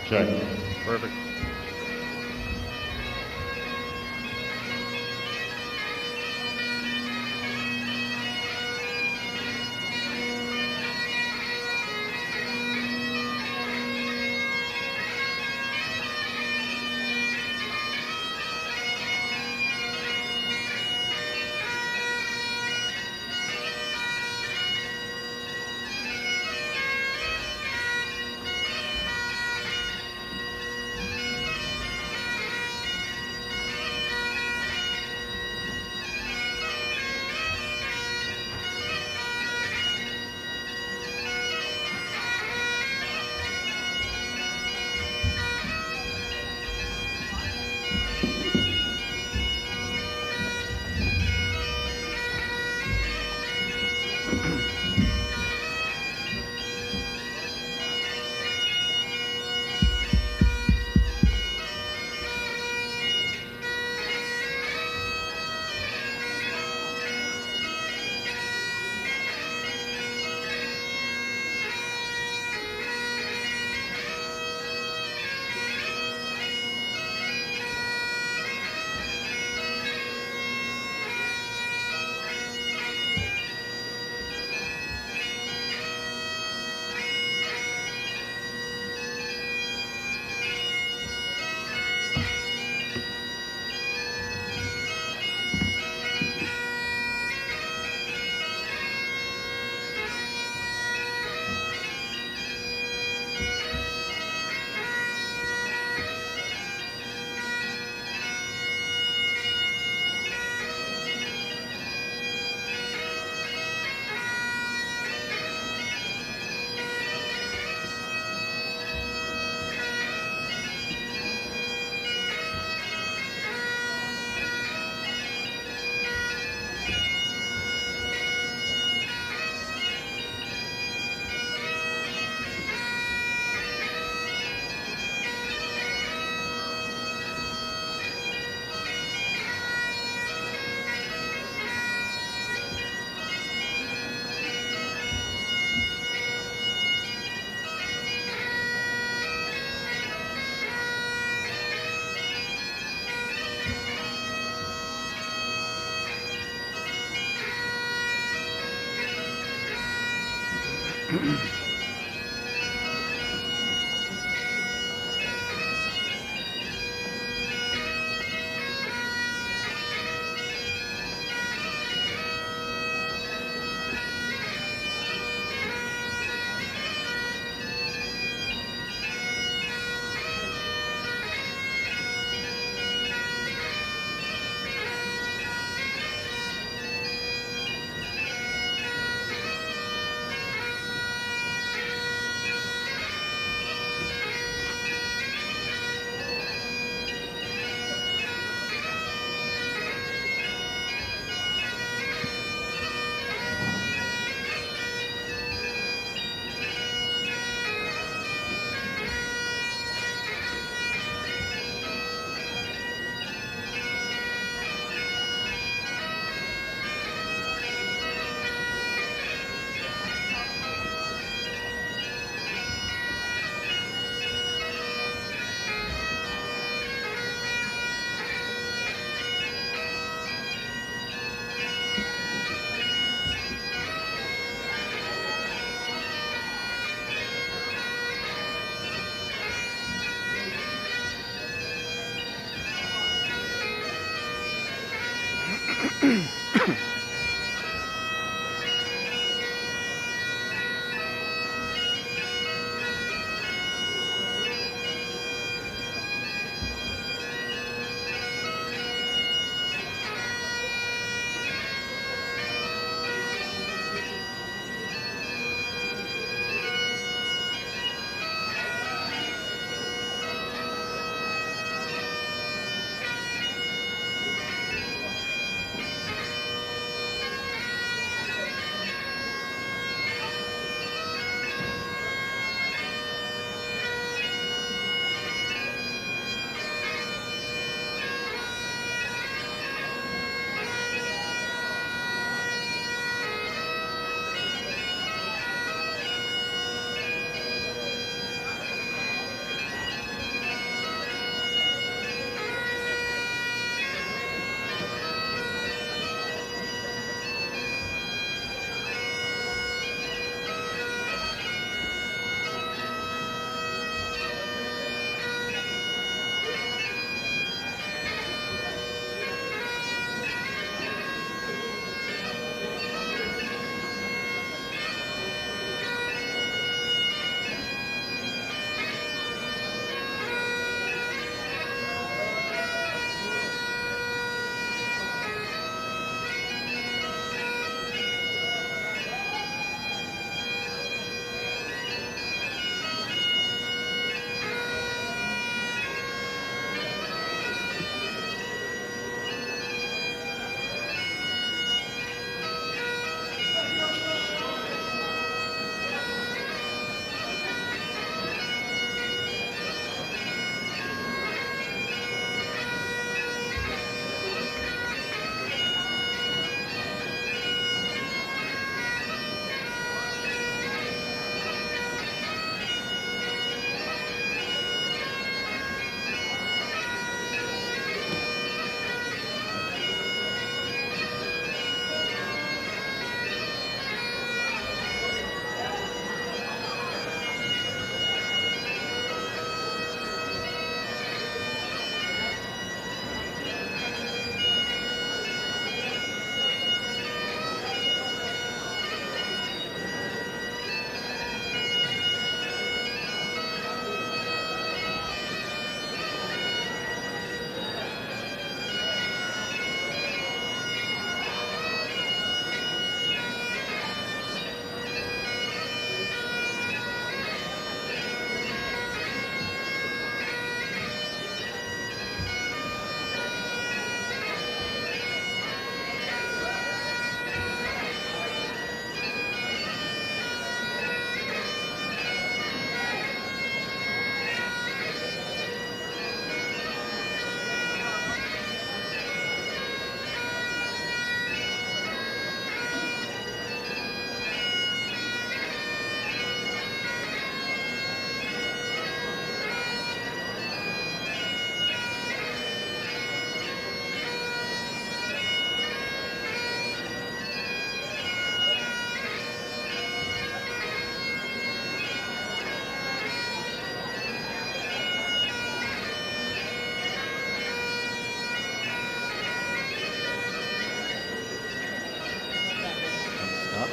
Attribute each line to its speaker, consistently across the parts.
Speaker 1: Check.
Speaker 2: Perfect.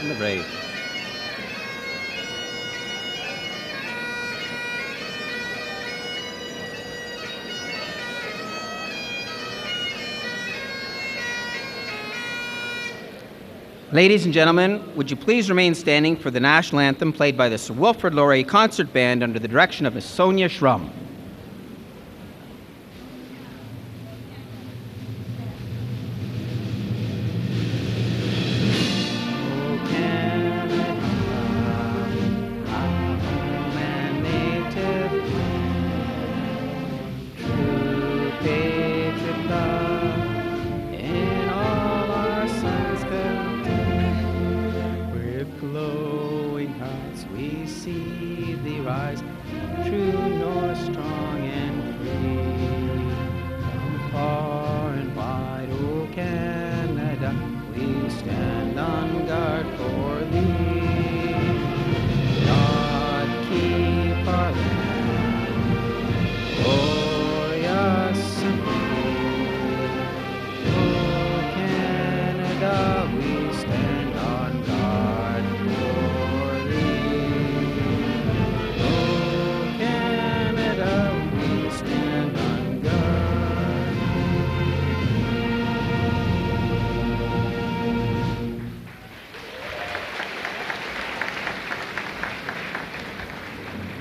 Speaker 1: and the brave. Ladies and gentlemen, would you please remain standing for the national anthem played by the Sir Wilfrid Laurier Concert Band under the direction of Miss Sonia Schrum.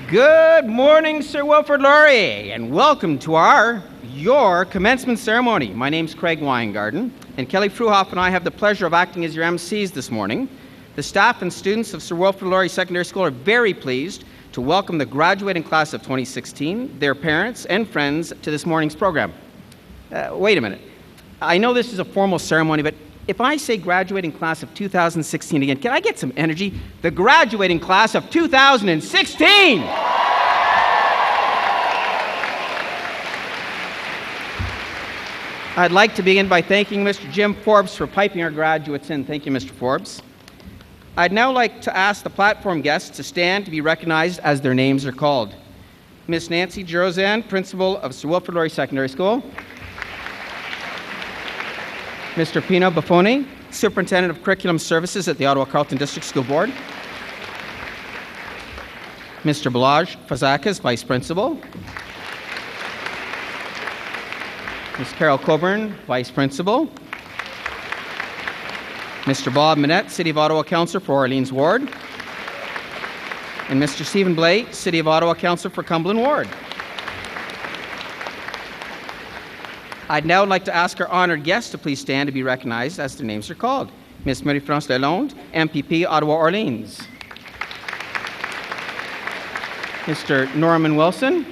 Speaker 1: Good morning, Sir Wilfrid Laurier, and welcome to your commencement ceremony. My name's Craig Weingarten, and Kelly Fruhoff and I have the pleasure of acting as your MCs this morning. The staff and students of Sir Wilfrid Laurier Secondary School are very pleased to welcome the graduating class of 2016, their parents and friends, to this morning's program. Wait a minute. I know this is a formal ceremony, but if I say graduating class of 2016 again, can I get some energy? The graduating class of 2016! I'd like to begin by thanking Mr. Jim Forbes for piping our graduates in. Thank you, Mr. Forbes. I'd now like to ask the platform guests to stand to be recognized as their names are called. Miss Nancy Gerozan, Principal of Sir Wilfrid Laurier Secondary School. Mr. Pino Buffoni, Superintendent of Curriculum Services at the Ottawa-Carleton District School Board. Mr. Balazs Fazakas, Vice Principal. Ms. Carol Coburn, Vice Principal. Mr. Bob Minette, City of Ottawa Councillor for Orleans Ward. And Mr. Stephen Blais, City of Ottawa Councillor for Cumberland Ward. I'd now like to ask our honoured guests to please stand to be recognized as their names are called. Ms. Marie-France Lalonde, MPP, Ottawa-Orleans. Mr. Norman Wilson.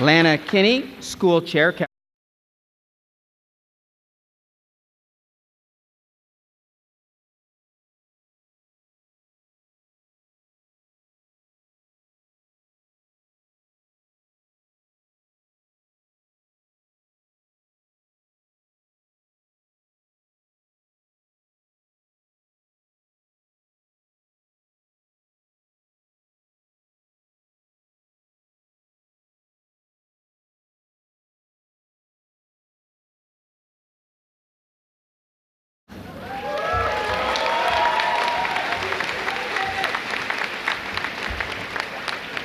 Speaker 1: Lana Kinney, School Chair.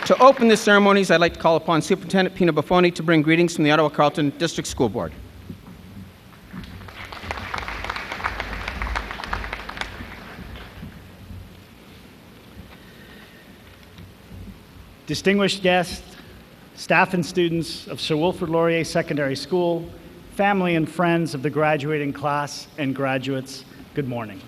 Speaker 1: To open the ceremonies, I'd like to call upon Superintendent Pino Buffoni to bring greetings from the Ottawa-Carleton District School Board.
Speaker 2: Distinguished guests, staff and students of Sir Wilfrid Laurier Secondary School, family and friends of the graduating class and graduates, good morning.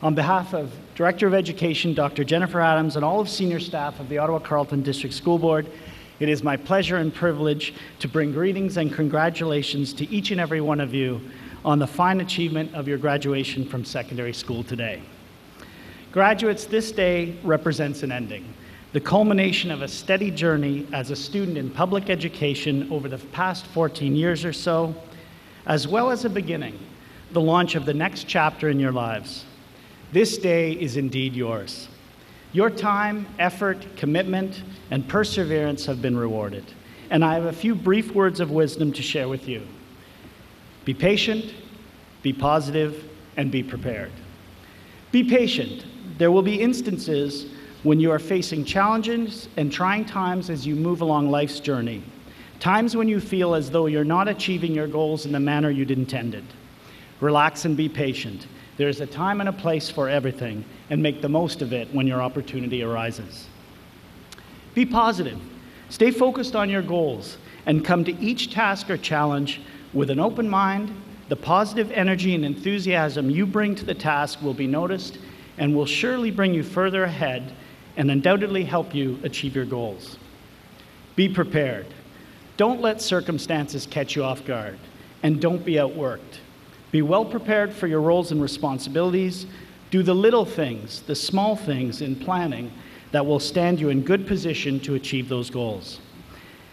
Speaker 2: On behalf of Director of Education, Dr. Jennifer Adams, and all of senior staff of the Ottawa-Carleton District School Board, it is my pleasure and privilege to bring greetings and congratulations to each and every one of you on the fine achievement of your graduation from secondary school today. Graduates, this day represents an ending, the culmination of a steady journey as a student in public education over the past 14 years or so, as well as a beginning, the launch of the next chapter in your lives. This day is indeed yours. Your time, effort, commitment, and perseverance have been rewarded, and I have a few brief words of wisdom to share with you. Be patient, Be positive and be prepared. Be patient. There will be instances when you are facing challenges and trying times as you move along life's journey. Times when you feel as though you're not achieving your goals in the manner you'd intended. Relax and be patient. There's a time and a place for everything, and make the most of it when your opportunity arises. Be positive. Stay focused on your goals and come to each task or challenge with an open mind. The positive energy and enthusiasm you bring to the task will be noticed and will surely bring you further ahead and undoubtedly help you achieve your goals. Be prepared. Don't let circumstances catch you off guard, and don't be outworked. Be well prepared for your roles and responsibilities. Do the little things, the small things in planning that will stand you in good position to achieve those goals.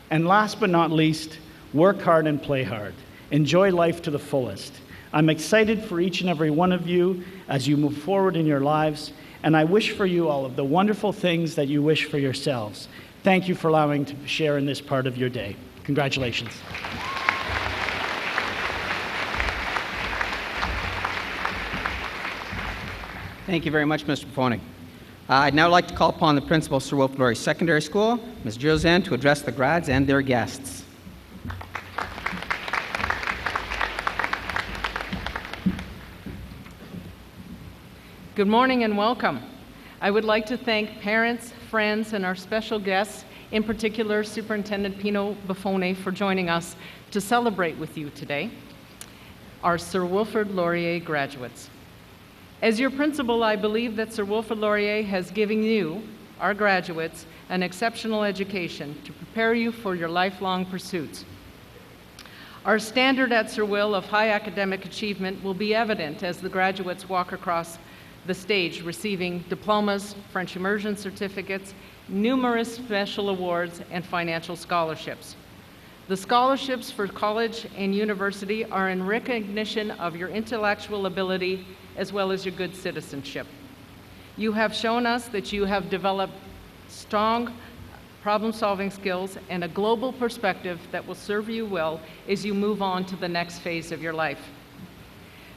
Speaker 2: And last but not least, work hard and play hard. Enjoy life to the fullest. I'm excited for each and every one of you as you move forward in your lives, and I wish for you all of the wonderful things that you wish for yourselves. Thank you for allowing to share in this part of your day. Congratulations.
Speaker 1: Thank you very much, Mr. Pony. I'd now like to call upon the principal of Sir Wilfrid Laurier Secondary School, Ms. Josiane, to address the grads and their guests.
Speaker 3: Good morning and welcome. I would like to thank parents, friends, and our special guests, in particular Superintendent Pino Buffone, for joining us to celebrate with you today, our Sir Wilfrid Laurier graduates. As your principal, I believe that Sir Wilfrid Laurier has given you, our graduates, an exceptional education to prepare you for your lifelong pursuits. Our standard at Sir Will of high academic achievement will be evident as the graduates walk across the stage receiving diplomas, French immersion certificates, numerous special awards, and financial scholarships. The scholarships for college and university are in recognition of your intellectual ability as well as your good citizenship. You have shown us that you have developed strong problem-solving skills and a global perspective that will serve you well as you move on to the next phase of your life.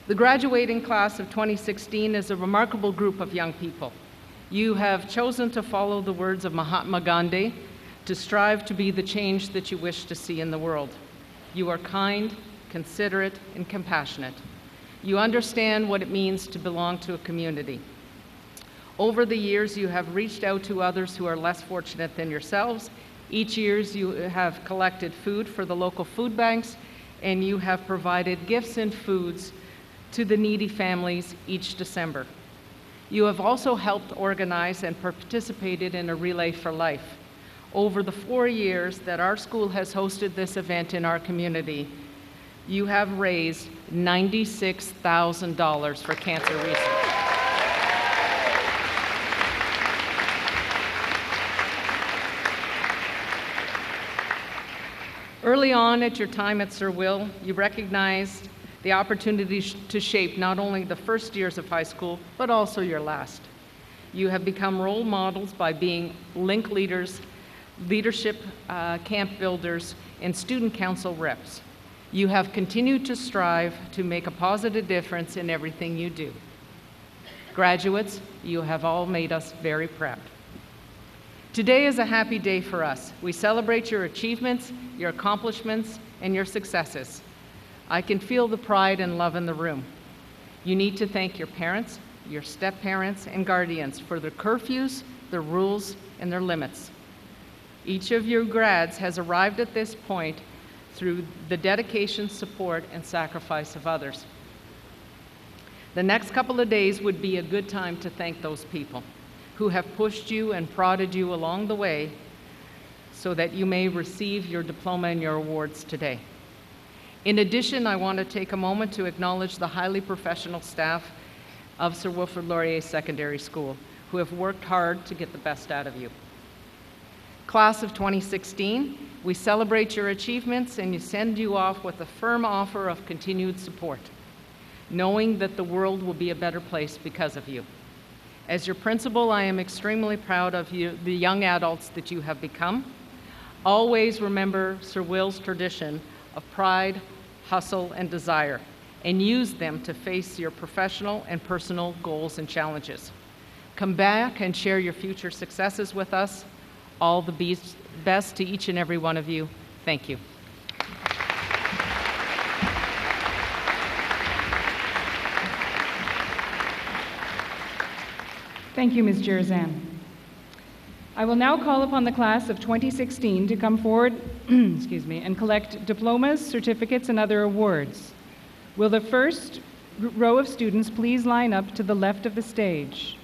Speaker 3: The graduating class of 2016 is a remarkable group of young people. You have chosen to follow the words of Mahatma Gandhi, to strive to be the change that you wish to see in the world. You are kind, considerate, and compassionate. You understand what it means to belong to a community. Over the years, you have reached out to others who are less fortunate than yourselves. Each year, you have collected food for the local food banks, and you have provided gifts and foods to the needy families each December. You have also helped organize and participated in a Relay for Life. Over the 4 years that our school has hosted this event in our community, you have raised $96,000 for cancer research. Early on at your time at Sir Will, you recognized the opportunity to shape not only the first years of high school, but also your last. You have become role models by being link leaders, leadership camp builders, and student council reps. You have continued to strive to make a positive difference in everything you do. Graduates, you have all made us very proud. Today is a happy day for us. We celebrate your achievements, your accomplishments, and your successes. I can feel the pride and love in the room. You need to thank your parents, your step-parents, and guardians for their curfews, their rules, and their limits. Each of your grads has arrived at this point through the dedication, support, and sacrifice of others. The next couple of days would be a good time to thank those people who have pushed you and prodded you along the way so that you may receive your diploma and your awards today. In addition, I want to take a moment to acknowledge the highly professional staff of Sir Wilfrid Laurier Secondary School who have worked hard to get the best out of you. Class of 2016, we celebrate your achievements and you send you off with a firm offer of continued support, knowing that the world will be a better place because of you. As your principal, I am extremely proud of you, the young adults that you have become. Always remember Sir Will's tradition of pride, hustle, and desire, and use them to face your professional and personal goals and challenges. Come back and share your future successes with us. All the best to each and every one of you. Thank you.
Speaker 4: Thank you, Ms. Jerzan. I will now call upon the class of 2016 to come forward and collect diplomas, certificates, and other awards. Will the first row of students please line up to the left of the stage?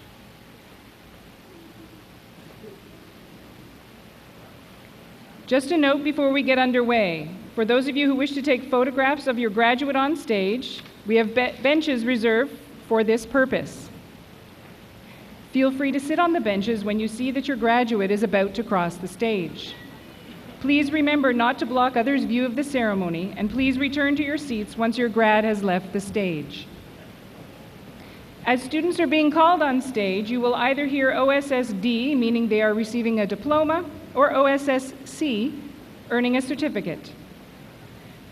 Speaker 4: Just a note before we get underway. For those of you who wish to take photographs of your graduate on stage, we have benches reserved for this purpose. Feel free to sit on the benches when you see that your graduate is about to cross the stage. Please remember not to block others' view of the ceremony, and please return to your seats once your grad has left the stage. As students are being called on stage, you will either hear OSSD, meaning they are receiving a diploma, or OSSC, earning a certificate.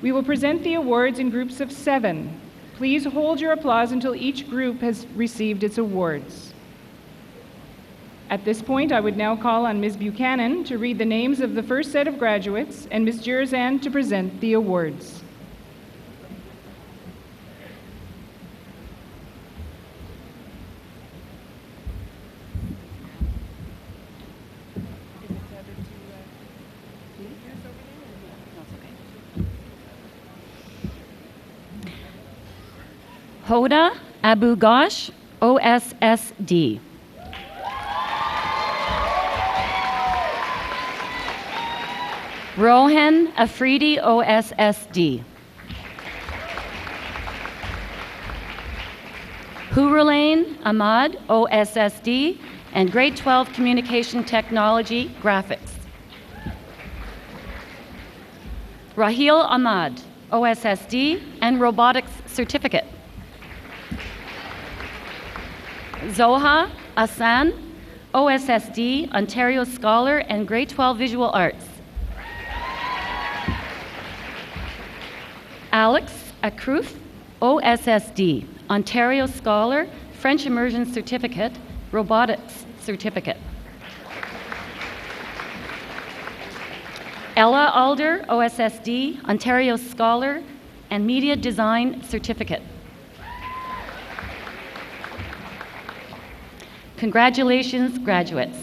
Speaker 4: We will present the awards in groups of 7. Please hold your applause until each group has received its awards. At this point, I would now call on Ms. Buchanan to read the names of the first set of graduates and Ms. Jerzan to present the awards.
Speaker 5: Hoda Abu Ghosh, OSSD. Rohan Afridi, OSSD. Hurulain Ahmad, OSSD, and Grade 12 Communication Technology, Graphics. Rahil Ahmad, OSSD, and Robotics Certificate. Zoha Asan, OSSD, Ontario Scholar, and Grade 12 Visual Arts. Alex Akruth, OSSD, Ontario Scholar, French Immersion Certificate, Robotics Certificate. Ella Alder, OSSD, Ontario Scholar, and Media Design Certificate. Congratulations, graduates.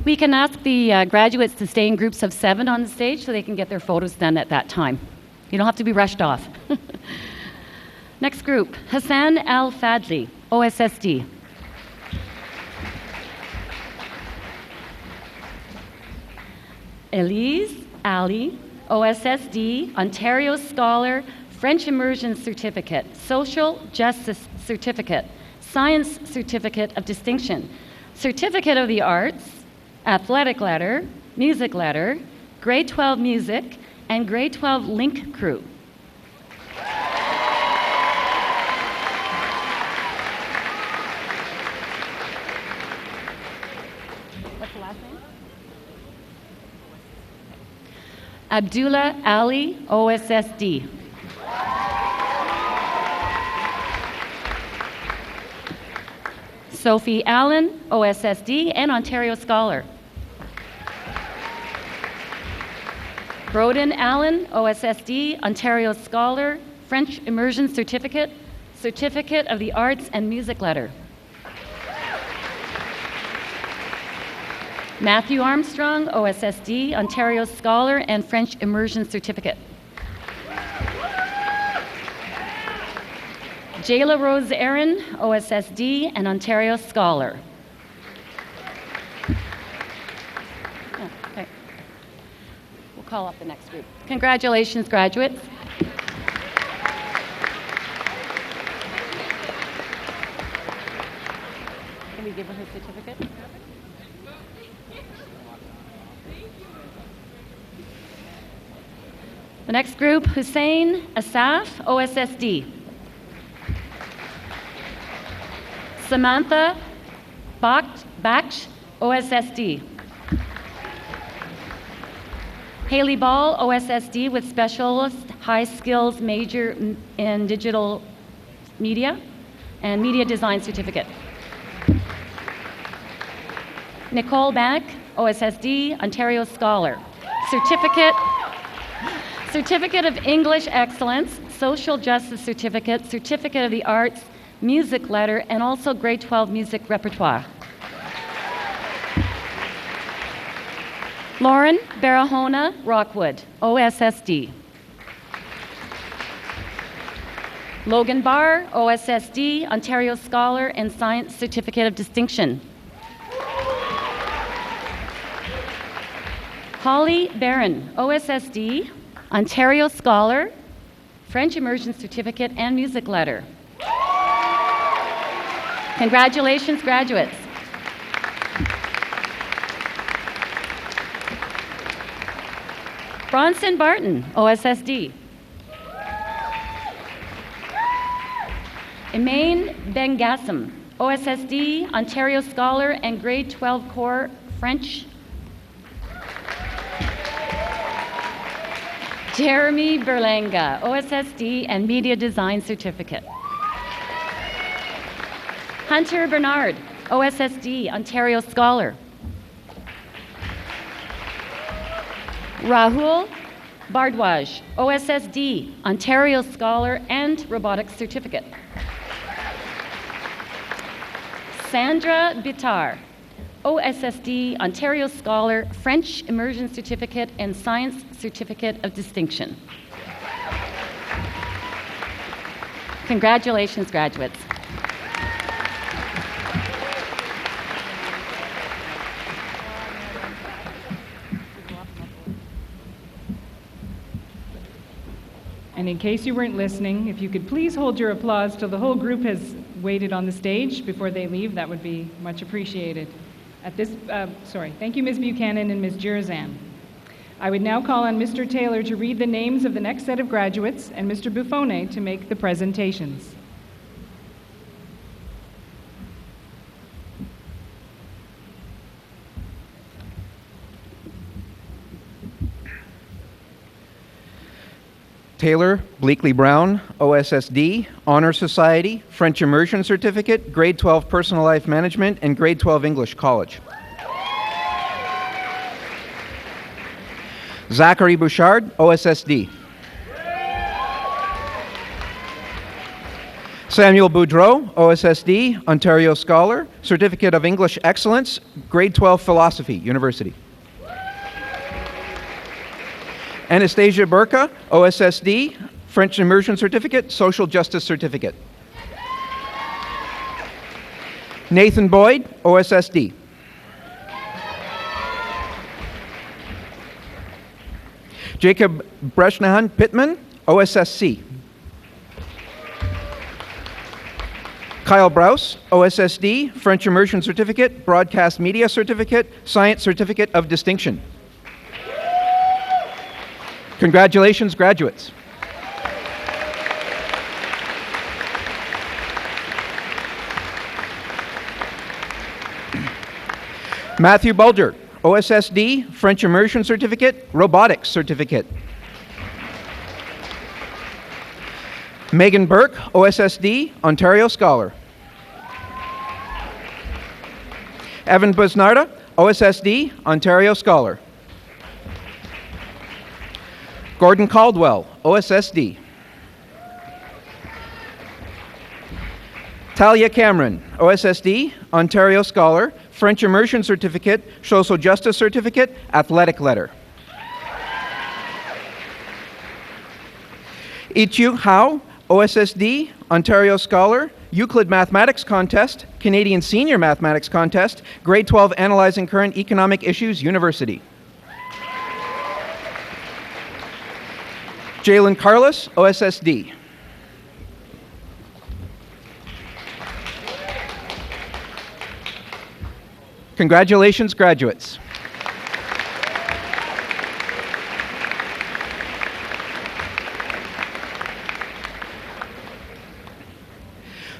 Speaker 5: We can ask the graduates to stay in groups of 7 on the stage so they can get their photos done at that time. You don't have to be rushed off. Next group, Hassan Al Fadli, OSSD. Elise Ali, OSSD, Ontario Scholar, French Immersion Certificate, Social Justice Certificate, Science Certificate of Distinction, Certificate of the Arts, Athletic Letter, Music Letter, Grade 12 Music, and Grade 12 Link Crew. What's the last name? Abdullah Ali, OSSD. Sophie Allen, OSSD, and Ontario Scholar. Broden Allen, OSSD, Ontario Scholar, French Immersion Certificate, Certificate of the Arts and Music Letter. Matthew Armstrong, OSSD, Ontario Scholar, and French Immersion Certificate. Jayla Rose Aaron, OSSD, and Ontario Scholar. Oh, okay. We'll call up the next group. Congratulations, graduates. Can we give her her certificate? The next group, Hussein Asaf, OSSD. Samantha Baksh, OSSD. Haley Ball, OSSD with Specialist High Skills Major in Digital Media and Media Design Certificate. Nicole Beck, OSSD, Ontario Scholar. Certificate of English Excellence, Social Justice Certificate, Certificate of the Arts, Music Letter, and also Grade 12 Music Repertoire. Lauren Barahona Rockwood, OSSD. Logan Barr, OSSD, Ontario Scholar and Science Certificate of Distinction. Holly Barron, OSSD, Ontario Scholar, French Immersion Certificate and Music Letter. Congratulations, graduates. Bronson Barton, OSSD. Emaine Bengassam, OSSD, Ontario Scholar and Grade 12 Core French. Jeremy Berlanga, OSSD and Media Design Certificate. Hunter Bernard, OSSD, Ontario Scholar. Rahul Bardwaj, OSSD, Ontario Scholar and Robotics Certificate. Sandra Bitar, OSSD, Ontario Scholar, French Immersion Certificate and Science Certificate of Distinction. Congratulations, graduates.
Speaker 4: And in case you weren't listening, if you could please hold your applause till the whole group has waited on the stage before they leave, that would be much appreciated. Thank you, Ms. Buchanan and Ms. Jirzan. I would now call on Mr. Taylor to read the names of the next set of graduates and Mr. Buffone to make the presentations.
Speaker 1: Taylor Bleakley Brown, OSSD, Honor Society, French Immersion Certificate, Grade 12 Personal Life Management, and Grade 12 English College. Zachary Bouchard, OSSD. Samuel Boudreau, OSSD, Ontario Scholar, Certificate of English Excellence, Grade 12 Philosophy, University. Anastasia Burka, OSSD, French Immersion Certificate, Social Justice Certificate. Nathan Boyd, OSSD. Jacob Breshnahan Pittman, OSSC. Kyle Brous, OSSD, French Immersion Certificate, Broadcast Media Certificate, Science Certificate of Distinction. Congratulations, graduates. Matthew Bulger, OSSD, French Immersion Certificate, Robotics Certificate. Megan Burke, OSSD, Ontario Scholar. Evan Busnarda, OSSD, Ontario Scholar. Gordon Caldwell, OSSD. Talia Cameron, OSSD, Ontario Scholar, French Immersion Certificate, Social Justice Certificate, Athletic Letter. Ichu Hao, OSSD, Ontario Scholar, Euclid Mathematics Contest, Canadian Senior Mathematics Contest, Grade 12 Analyzing Current Economic Issues, University. Jalen Carlos, OSSD. Congratulations, graduates.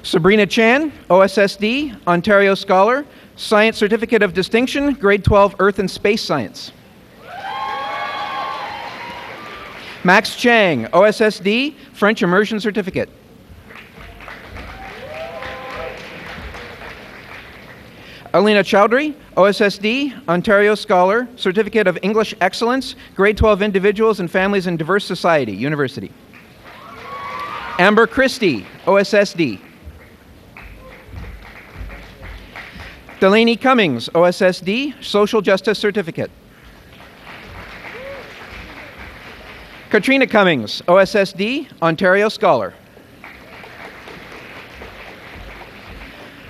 Speaker 1: Sabrina Chan, OSSD, Ontario Scholar, Science Certificate of Distinction, Grade 12 Earth and Space Science. Max Chang, OSSD, French Immersion Certificate. Alina Chowdhury, OSSD, Ontario Scholar, Certificate of English Excellence, Grade 12 Individuals and Families in Diverse Society, University. Amber Christie, OSSD. Delaney Cummings, OSSD, Social Justice Certificate. Katrina Cummings, OSSD, Ontario Scholar.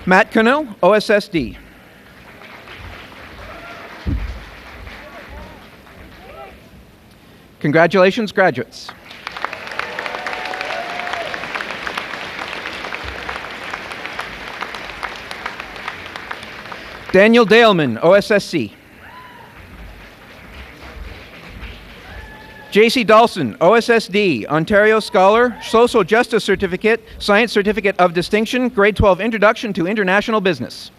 Speaker 1: Matt Cano, OSSD. Congratulations, graduates. Daniel Daleman, OSSC. J.C. Dawson, OSSD, Ontario Scholar, Social Justice Certificate, Science Certificate of Distinction, Grade 12 Introduction to International Business.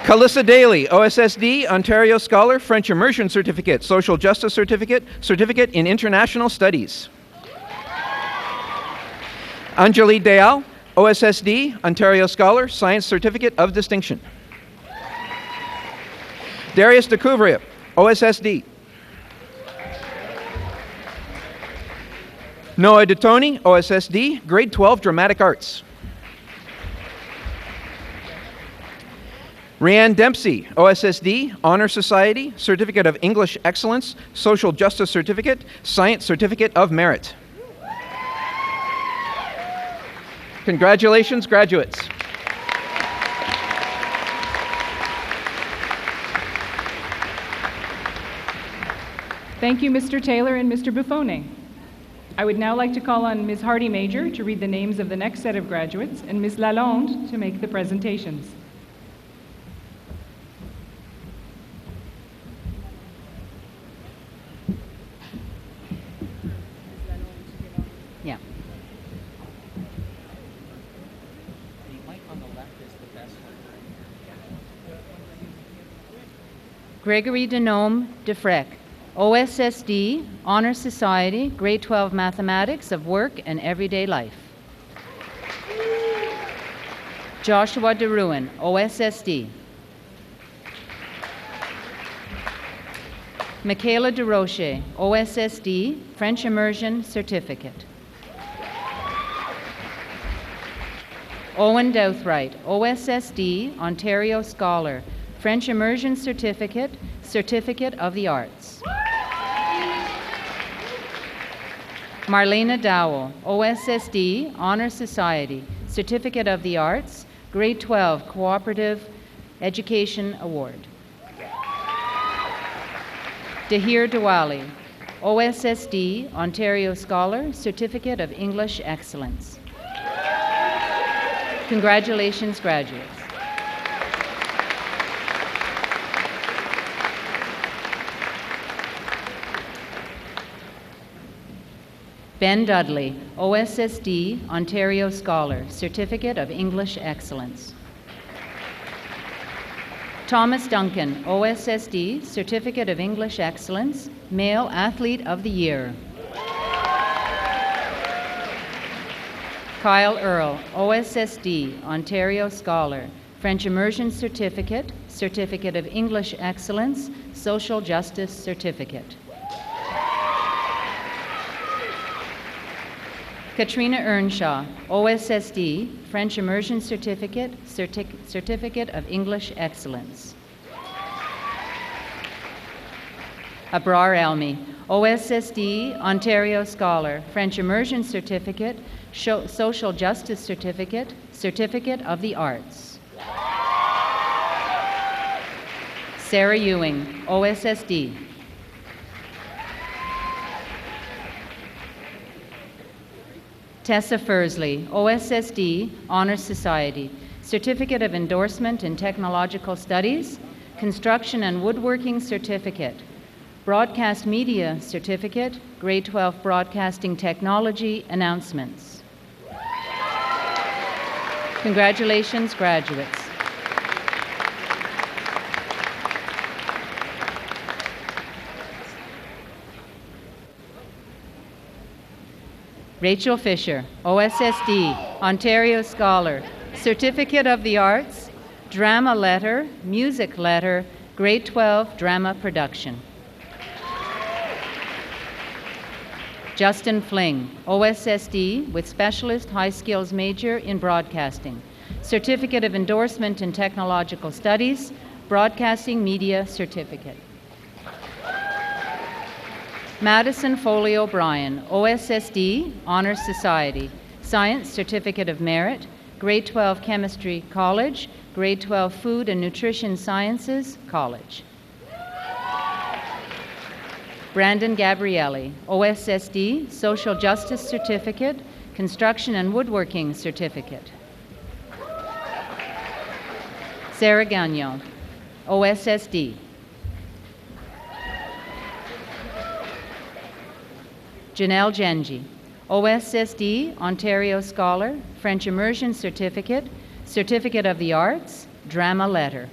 Speaker 1: Calissa Daly, OSSD, Ontario Scholar, French Immersion Certificate, Social Justice Certificate, Certificate in International Studies. Anjali Dayal, OSSD, Ontario Scholar, Science Certificate of Distinction. Darius DeCouvrier, OSSD. Noah DeToni, OSSD, Grade 12 Dramatic Arts. Rianne Dempsey, OSSD, Honor Society, Certificate of English Excellence, Social Justice Certificate, Science Certificate of Merit. Congratulations, graduates.
Speaker 4: Thank you, Mr. Taylor and Mr. Buffone. I would now like to call on Ms. Hardy-Major to read the names of the next set of graduates and Ms. Lalonde to make the presentations.
Speaker 5: Yeah. Gregory Denome Defrec, OSSD, Honor Society, Grade 12 Mathematics of Work and Everyday Life. Joshua DeRuin, OSSD. Michaela DeRoche, OSSD, French Immersion Certificate. Owen Douthright, OSSD, Ontario Scholar, French Immersion Certificate, Certificate of the Arts. Marlena Dowell, OSSD, Honor Society, Certificate of the Arts, Grade 12 Cooperative Education Award. Dahir Diwali, OSSD, Ontario Scholar, Certificate of English Excellence. Congratulations, graduates. Ben Dudley, OSSD, Ontario Scholar, Certificate of English Excellence. Thomas Duncan, OSSD, Certificate of English Excellence, Male Athlete of the Year. Kyle Earl, OSSD, Ontario Scholar, French Immersion Certificate, Certificate of English Excellence, Social Justice Certificate. Katrina Earnshaw, OSSD, French Immersion Certificate, Certificate of English Excellence. Abrar Elmi, OSSD, Ontario Scholar, French Immersion Certificate, Social Justice Certificate, Certificate of the Arts. Sarah Ewing, OSSD. Tessa Fursley, OSSD, Honor Society, Certificate of Endorsement in Technological Studies, Construction and Woodworking Certificate, Broadcast Media Certificate, Grade 12 Broadcasting Technology Announcements. Congratulations, graduates.
Speaker 6: Rachel Fisher, OSSD, Ontario Scholar, Certificate of the Arts, Drama Letter, Music Letter, Grade 12 Drama Production. Justin Fling, OSSD, with Specialist High Skills Major in Broadcasting, Certificate of Endorsement in Technological Studies, Broadcasting Media Certificate. Madison Foley O'Brien, OSSD, Honors Society, Science Certificate of Merit, Grade 12 Chemistry College, Grade 12 Food and Nutrition Sciences College. Brandon Gabrielli, OSSD, Social Justice Certificate, Construction and Woodworking Certificate. Sarah Gagnon, OSSD. Janelle Genji, OSSD, Ontario Scholar, French Immersion Certificate, Certificate of the Arts, Drama Letter.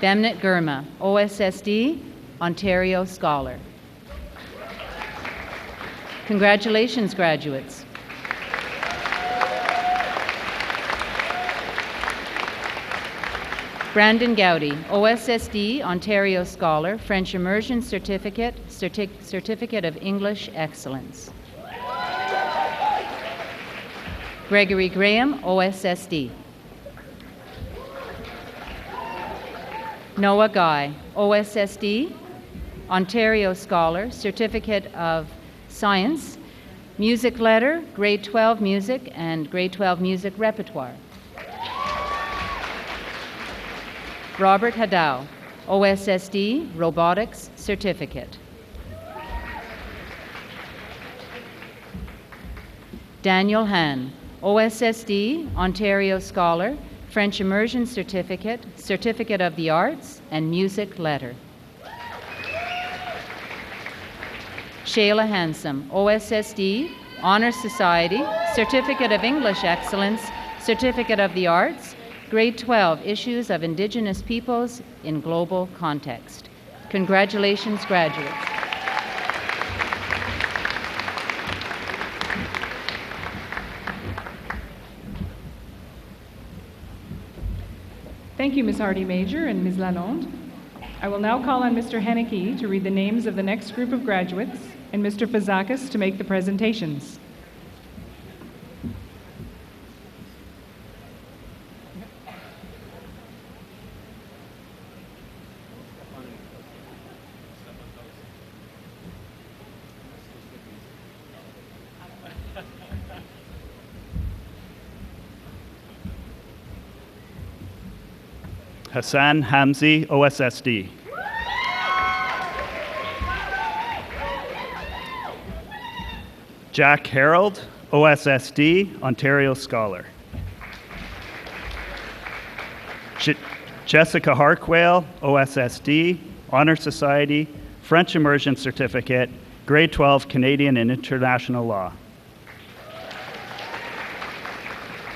Speaker 6: Bemnit Gurma, OSSD, Ontario Scholar. Congratulations, graduates. Brandon Gowdy, OSSD, Ontario Scholar, French Immersion Certificate, Certificate of English Excellence. Gregory Graham, OSSD. Noah Guy, OSSD, Ontario Scholar, Certificate of Science, Music Letter, Grade 12 Music, and Grade 12 Music Repertoire. Robert Hadow, OSSD, Robotics Certificate. Daniel Han, OSSD, Ontario Scholar, French Immersion Certificate, Certificate of the Arts, and Music Letter. Shayla Handsome, OSSD, Honors Society, Certificate of English Excellence, Certificate of the Arts, Grade 12, Issues of Indigenous Peoples in Global Context. Congratulations, graduates.
Speaker 4: Thank you, Ms. Hardy-Major and Ms. Lalonde. I will now call on Mr. Henneke to read the names of the next group of graduates and Mr. Fazakis to make the presentations.
Speaker 2: Hassan Hamzi, OSSD. Jack Harold, OSSD, Ontario Scholar. Jessica Harquail, OSSD, Honor Society, French Immersion Certificate, Grade 12 Canadian and International Law.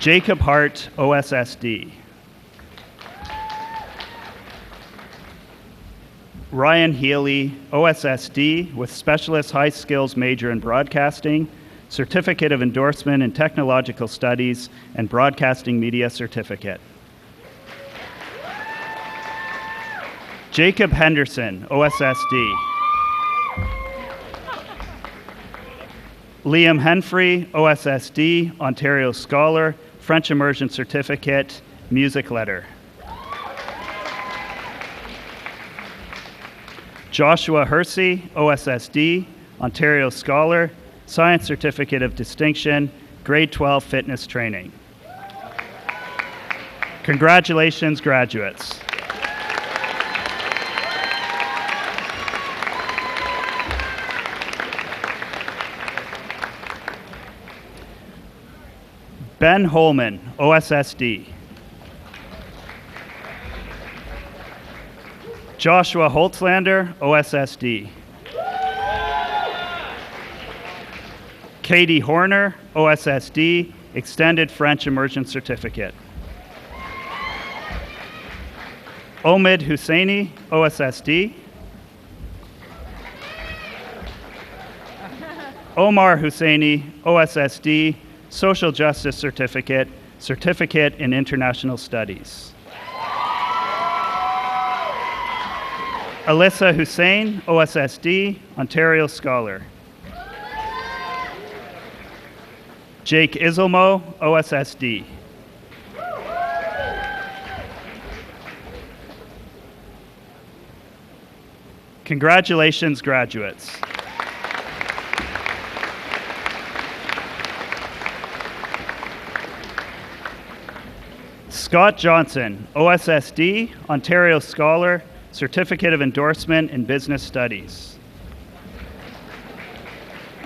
Speaker 2: Jacob Hart, OSSD. Ryan Healy, OSSD, with Specialist High Skills Major in Broadcasting, Certificate of Endorsement in Technological Studies, and Broadcasting Media Certificate. Jacob Henderson, OSSD. Liam Henfrey, OSSD, Ontario Scholar, French Immersion Certificate, Music Letter. Joshua Hersey, OSSD, Ontario Scholar, Science Certificate of Distinction, Grade 12 Fitness Training. Congratulations, graduates. Ben Holman, OSSD. Joshua Holtzlander, OSSD. Katie Horner, OSSD, Extended French Immersion Certificate. Omid Husseini, OSSD. Omar Husseini, OSSD, Social Justice Certificate, Certificate in International Studies. Alyssa Hussein, OSSD, Ontario Scholar. Jake Iselmo, OSSD. Congratulations, graduates. Scott Johnson, OSSD, Ontario Scholar, Certificate of Endorsement in Business Studies.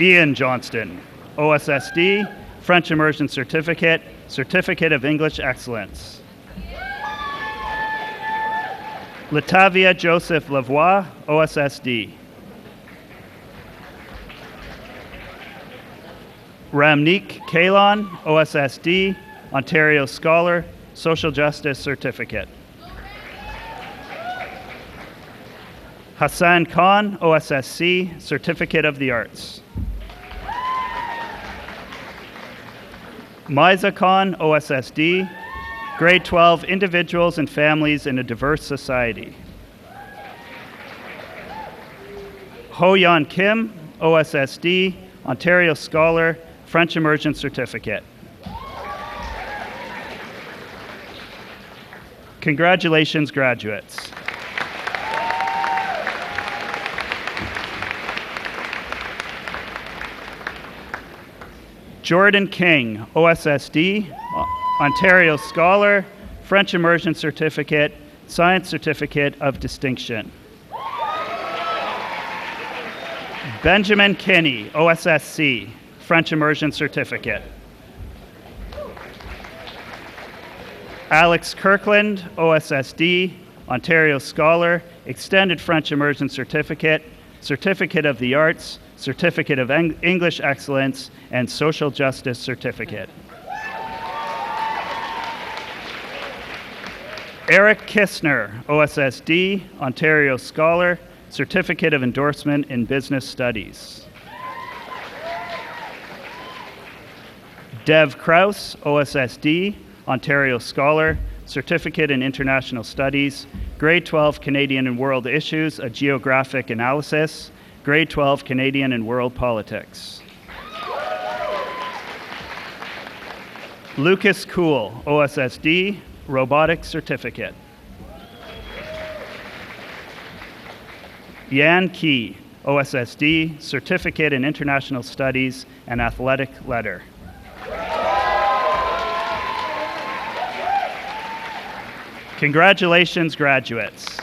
Speaker 2: Ian Johnston, OSSD, French Immersion Certificate, Certificate of English Excellence. Latavia Joseph Lavoie, OSSD. Ramneek Kalon, OSSD, Ontario Scholar, Social Justice Certificate. Hassan Khan, OSSC, Certificate of the Arts. Maiza Khan, OSSD, Grade 12, Individuals and Families in a Diverse Society. Ho Yan Kim, OSSD, Ontario Scholar, French Immersion Certificate. Congratulations, graduates. Jordan King, OSSD, Ontario Scholar, French Immersion Certificate, Science Certificate of Distinction. Benjamin Kinney, OSSC, French Immersion Certificate. Alex Kirkland, OSSD, Ontario Scholar, Extended French Immersion Certificate, Certificate of the Arts, Certificate of English Excellence, and Social Justice Certificate. Eric Kistner, OSSD, Ontario Scholar, Certificate of Endorsement in Business Studies. Dev Kraus, OSSD, Ontario Scholar, Certificate in International Studies, Grade 12 Canadian and World Issues, a Geographic Analysis, Grade 12 Canadian and World Politics. Lucas Kuhl, OSSD, Robotics Certificate. Yan Key, OSSD, Certificate in International Studies and Athletic Letter. Congratulations, graduates.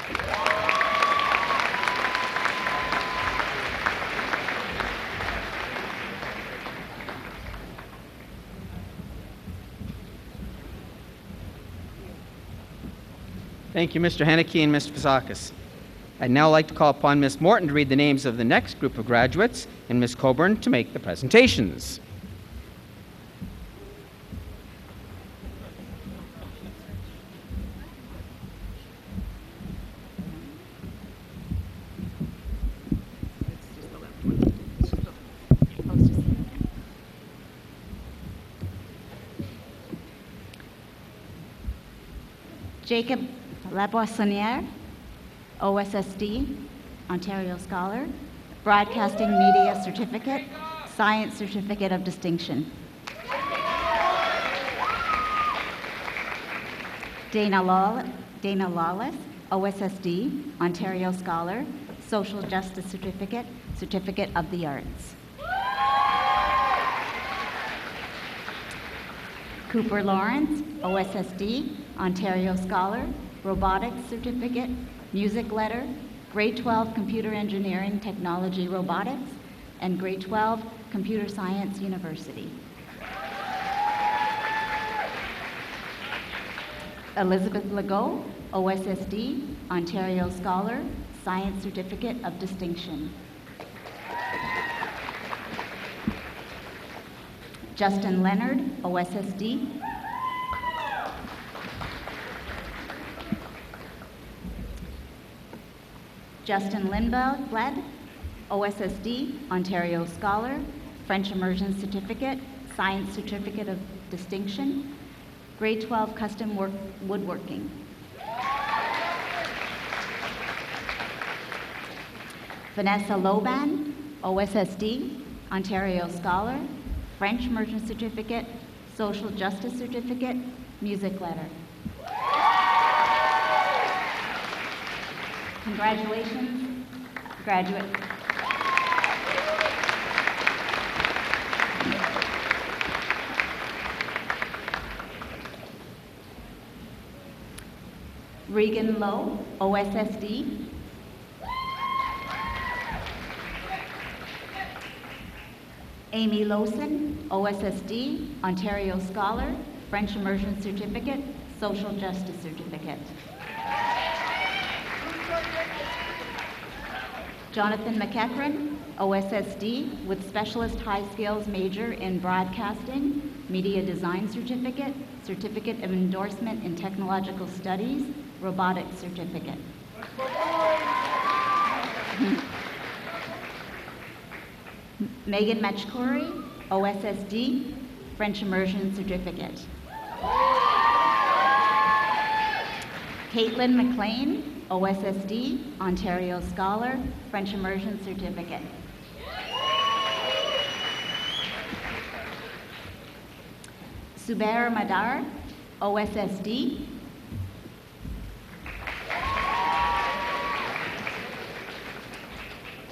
Speaker 1: Thank you, Mr. Haneke and Mr. Fasakis. I'd now like to call upon Ms. Morton to read the names of the next group of graduates and Ms. Coburn to make the presentations.
Speaker 7: Jacob Laboissonniere, OSSD, Ontario Scholar, Broadcasting Media Certificate, Science Certificate of Distinction. Dana Lawless, OSSD, Ontario Scholar, Social Justice Certificate, Certificate of the Arts. Cooper Lawrence, OSSD, Ontario Scholar, Robotics Certificate, Music Letter, Grade 12 Computer Engineering Technology Robotics, and Grade 12 Computer Science University. Elizabeth Legault, OSSD, Ontario Scholar, Science Certificate of Distinction. Justin Leonard, OSSD. Justin Lindblad, OSSD, Ontario Scholar, French Immersion Certificate, Science Certificate of Distinction, Grade 12 Custom Woodworking. Vanessa Loban, OSSD, Ontario Scholar, French Immersion Certificate, Social Justice Certificate, Music Letter. Congratulations, graduate. Regan Lowe, OSSD. Amy Lawson, OSSD, Ontario Scholar, French Immersion Certificate, Social Justice Certificate. Jonathan McEachran, OSSD, with Specialist High Skills Major in Broadcasting, Media Design Certificate, Certificate of Endorsement in Technological Studies, Robotics Certificate. Megan Machkouri, OSSD, French Immersion Certificate. Caitlin McLean, OSSD, Ontario Scholar, French Immersion Certificate. Subair Madar, OSSD.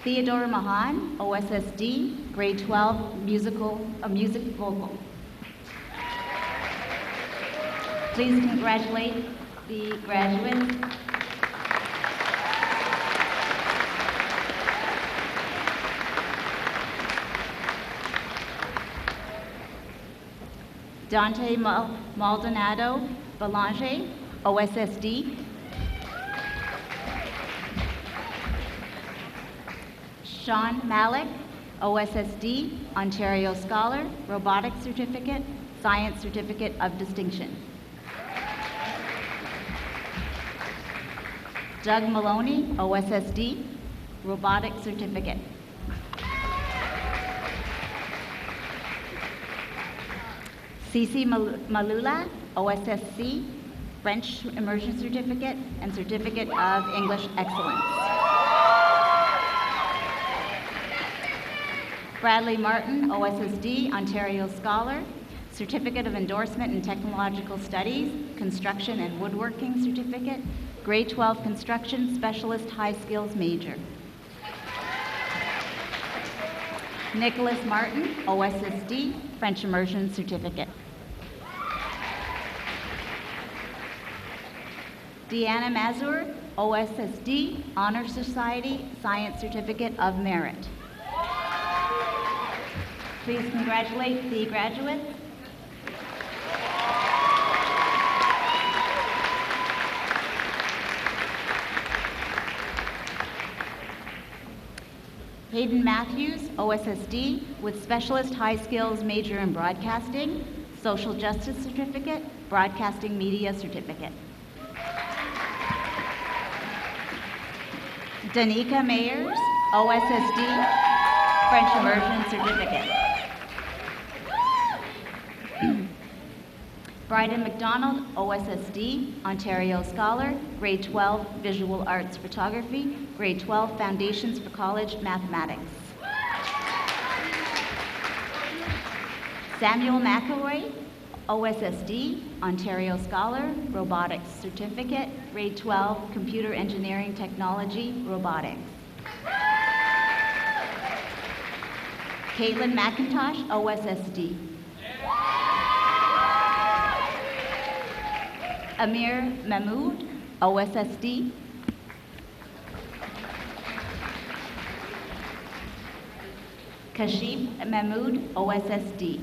Speaker 7: Theodore Mahan, OSSD, Grade 12, music vocal. Please congratulate the graduates. Dante Maldonado Belanger, OSSD. Sean Malik, OSSD, Ontario Scholar, Robotics Certificate, Science Certificate of Distinction. Doug Maloney, OSSD, Robotics Certificate. Cici Malula, OSSC, French Immersion Certificate and Certificate of English Excellence. Bradley Martin, OSSD, Ontario Scholar, Certificate of Endorsement in Technological Studies, Construction and Woodworking Certificate, Grade 12 Construction Specialist High Skills Major. Nicholas Martin, OSSD, French Immersion Certificate. Deanna Mazur, OSSD, Honor Society, Science Certificate of Merit. Please congratulate the graduates. Hayden Matthews, OSSD, with Specialist High Skills Major in Broadcasting, Social Justice Certificate, Broadcasting Media Certificate. Danica Mayers, OSSD, French Immersion Certificate. Bryden McDonald, OSSD, Ontario Scholar, Grade 12 Visual Arts Photography, Grade 12 Foundations for College Mathematics. Samuel McElroy, OSSD, Ontario Scholar, Robotics Certificate, Grade 12 Computer Engineering Technology, Robotics. Caitlin McIntosh, OSSD. Amir Mahmood, OSSD. Kashif Mahmood, OSSD.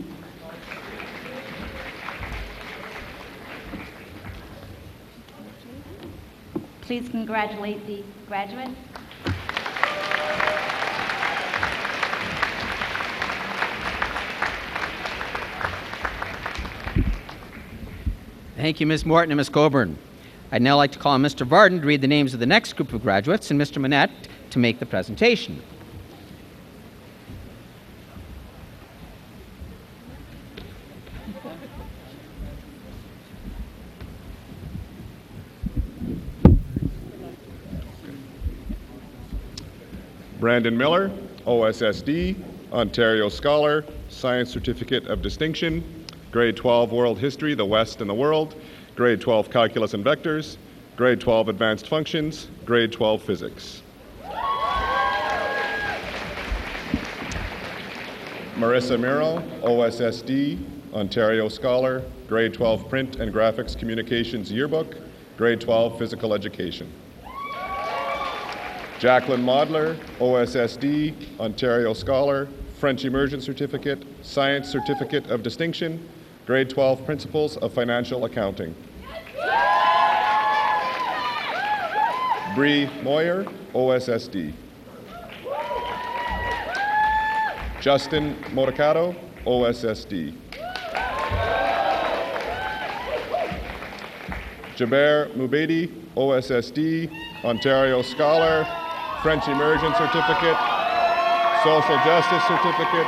Speaker 7: Please congratulate the graduates.
Speaker 1: Thank you, Ms. Morton and Ms. Coburn. I'd now like to call on Mr. Varden to read the names of the next group of graduates and Mr. Manette to make the presentation.
Speaker 8: Brandon Miller, OSSD, Ontario Scholar, Science Certificate of Distinction, Grade 12 World History, the West and the World, Grade 12 Calculus and Vectors, Grade 12 Advanced Functions, Grade 12 Physics. Marissa Miro, OSSD, Ontario Scholar, Grade 12 Print and Graphics Communications Yearbook, Grade 12 Physical Education. Jacqueline Modler, OSSD, Ontario Scholar, French Immersion Certificate, Science Certificate of Distinction, Grade 12 Principles of Financial Accounting. Bree Moyer, OSSD. Justin Motocato, OSSD. Jaber Mubedi, OSSD, Ontario Scholar, French Immersion Certificate, Social Justice Certificate,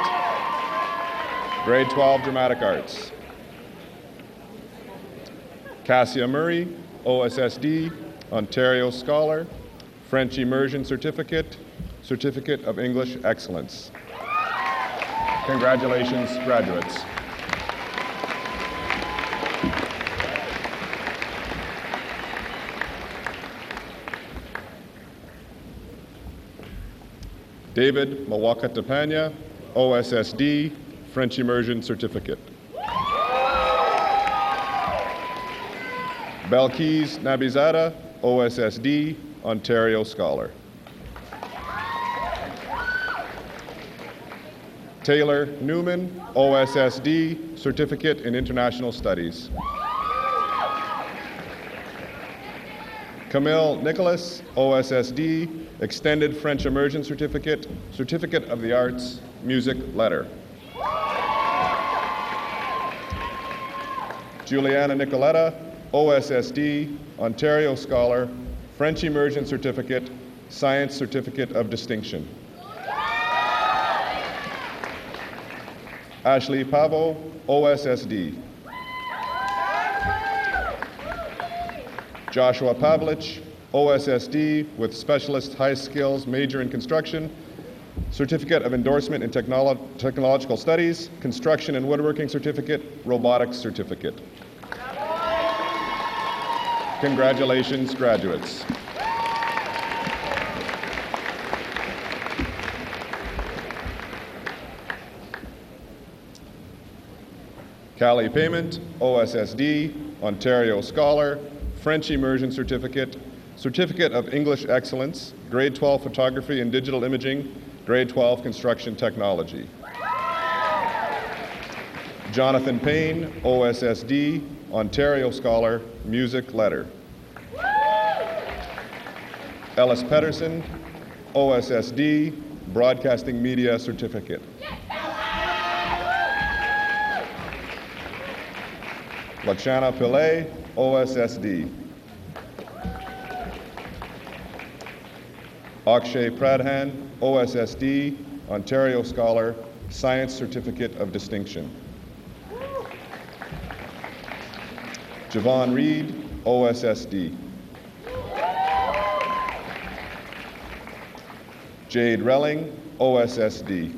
Speaker 8: Grade 12 Dramatic Arts. Cassia Murray, OSSD, Ontario Scholar, French Immersion Certificate, Certificate of English Excellence. Congratulations, graduates. David Mawaka-Tapanya, OSSD, French Immersion Certificate. Belkis Nabizada, OSSD, Ontario Scholar. Taylor Newman, OSSD, Certificate in International Studies. Camille Nicholas, OSSD, Extended French Immersion Certificate, Certificate of the Arts, Music Letter. Juliana Nicoletta, OSSD, Ontario Scholar, French Immersion Certificate, Science Certificate of Distinction. Ashley Pavo, OSSD. Joshua Pavlich, OSSD, with Specialist High Skills Major in Construction, Certificate of Endorsement in Technological Studies, Construction and Woodworking Certificate, Robotics Certificate. Congratulations, graduates. Callie Payment, OSSD, Ontario Scholar, French Immersion Certificate, Certificate of English Excellence, Grade 12 Photography and Digital Imaging, Grade 12 Construction Technology. Jonathan Payne, OSSD, Ontario Scholar, Music Letter. Ellis Pedersen, OSSD, Broadcasting Media Certificate. Lakshana Pillay, OSSD. Akshay Pradhan, OSSD, Ontario Scholar, Science Certificate of Distinction. Javon Reed, OSSD. Jade Relling, OSSD.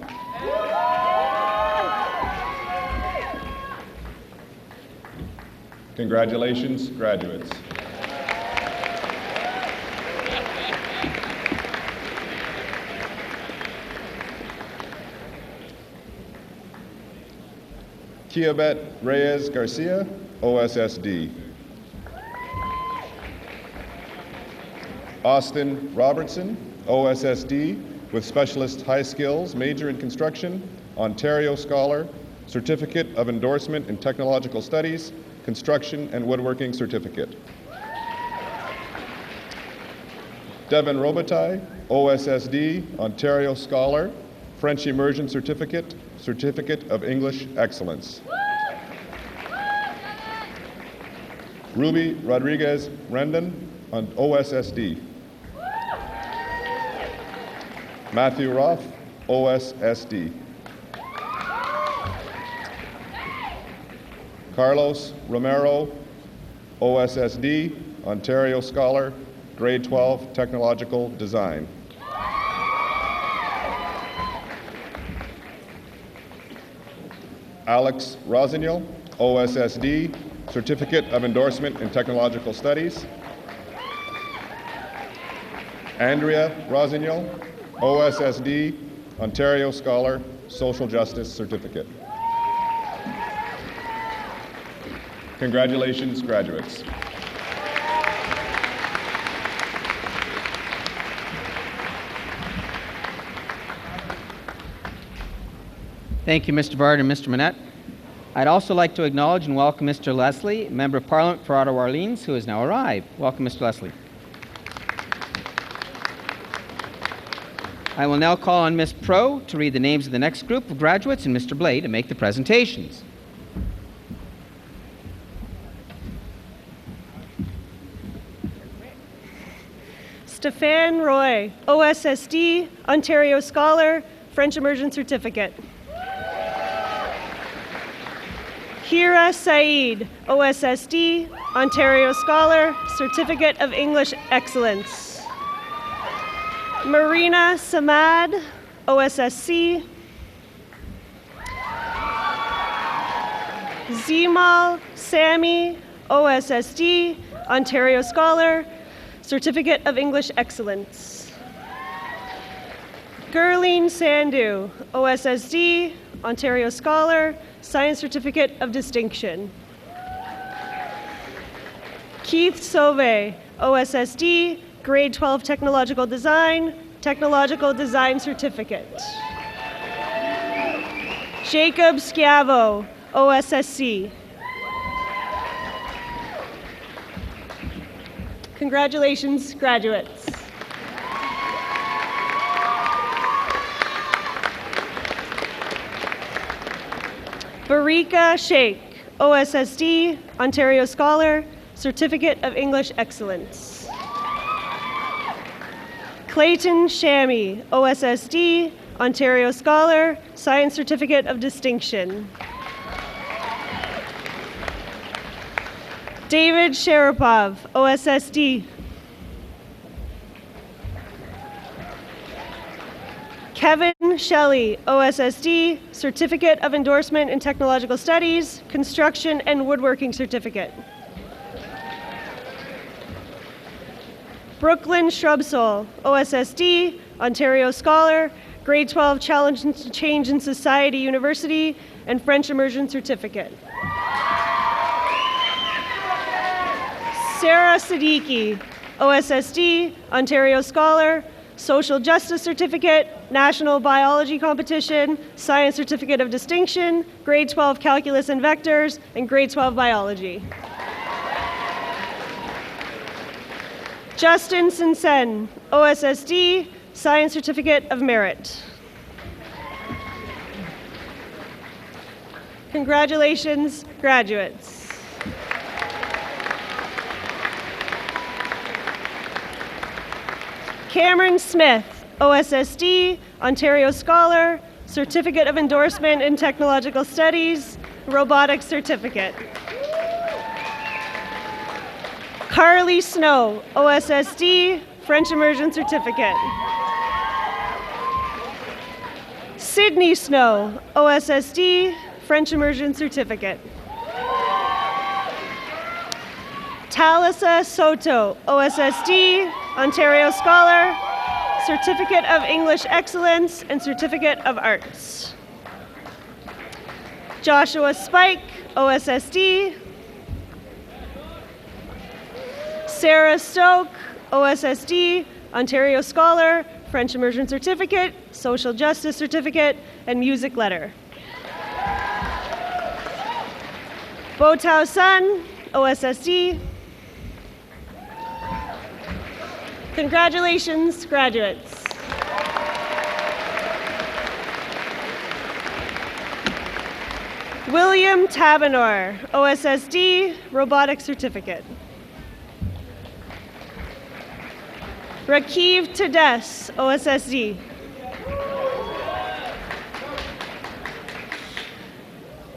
Speaker 8: Congratulations, graduates. Kiabet Reyes Garcia, OSSD. Austin Robertson, OSSD, with Specialist High Skills, Major in Construction, Ontario Scholar, Certificate of Endorsement in Technological Studies, Construction and Woodworking Certificate. Devin Robitaille, OSSD, Ontario Scholar, French Immersion Certificate, Certificate of English Excellence. Ruby Rodriguez Rendon, on OSSD. Matthew Roth, OSSD. Carlos Romero, OSSD, Ontario Scholar, Grade 12 Technological Design. Alex Rosignol, OSSD, Certificate of Endorsement in Technological Studies. Andrea Rosignol, OSSD, Ontario Scholar, Social Justice Certificate. Congratulations, graduates.
Speaker 1: Thank you, Mr. Bard and Mr. Manette. I'd also like to acknowledge and welcome Mr. Leslie, Member of Parliament for Ottawa-Orleans, who has now arrived. Welcome, Mr. Leslie. I will now call on Ms. Pro to read the names of the next group of graduates and Mr. Blay to make the presentations.
Speaker 9: Stéphane Roy, OSSD, Ontario Scholar, French Immersion Certificate. Hira Saeed, OSSD, Ontario Scholar, Certificate of English Excellence. Marina Samad, OSSC. Zimal Sami, OSSD, Ontario Scholar, Certificate of English Excellence. Gurleen Sandhu, OSSD, Ontario Scholar, Science Certificate of Distinction. Keith Sauvé, OSSD, Grade 12 Technological Design Certificate. Jacob Schiavo, OSSC. Congratulations, graduates. Barika Sheikh, OSSD, Ontario Scholar, Certificate of English Excellence. Clayton Shami, OSSD, Ontario Scholar, Science Certificate of Distinction. David Sharapov, OSSD. Kevin Shelley, OSSD, Certificate of Endorsement in Technological Studies, Construction and Woodworking Certificate. Brooklyn Shrubsole, OSSD, Ontario Scholar, Grade 12 Challenge and Change in Society University, and French Immersion Certificate. Sarah Siddiqui, OSSD, Ontario Scholar, Social Justice Certificate, National Biology Competition, Science Certificate of Distinction, Grade 12 Calculus and Vectors, and Grade 12 Biology. Justin Sinsen, OSSD, Science Certificate of Merit. Congratulations, graduates. Cameron Smith, OSSD, Ontario Scholar, Certificate of Endorsement in Technological Studies, Robotics Certificate. Carly Snow, OSSD, French Immersion Certificate. Sydney Snow, OSSD, French Immersion Certificate. Talisa Soto, OSSD, Ontario Scholar, Certificate of English Excellence, and Certificate of Arts. Joshua Spike, OSSD. Sarah Stoke, OSSD, Ontario Scholar, French Immersion Certificate, Social Justice Certificate, and Music Letter. Botao Sun, OSSD. Congratulations, graduates. William Tabanor, OSSD, Robotics Certificate. Rakiv Tades, OSSD.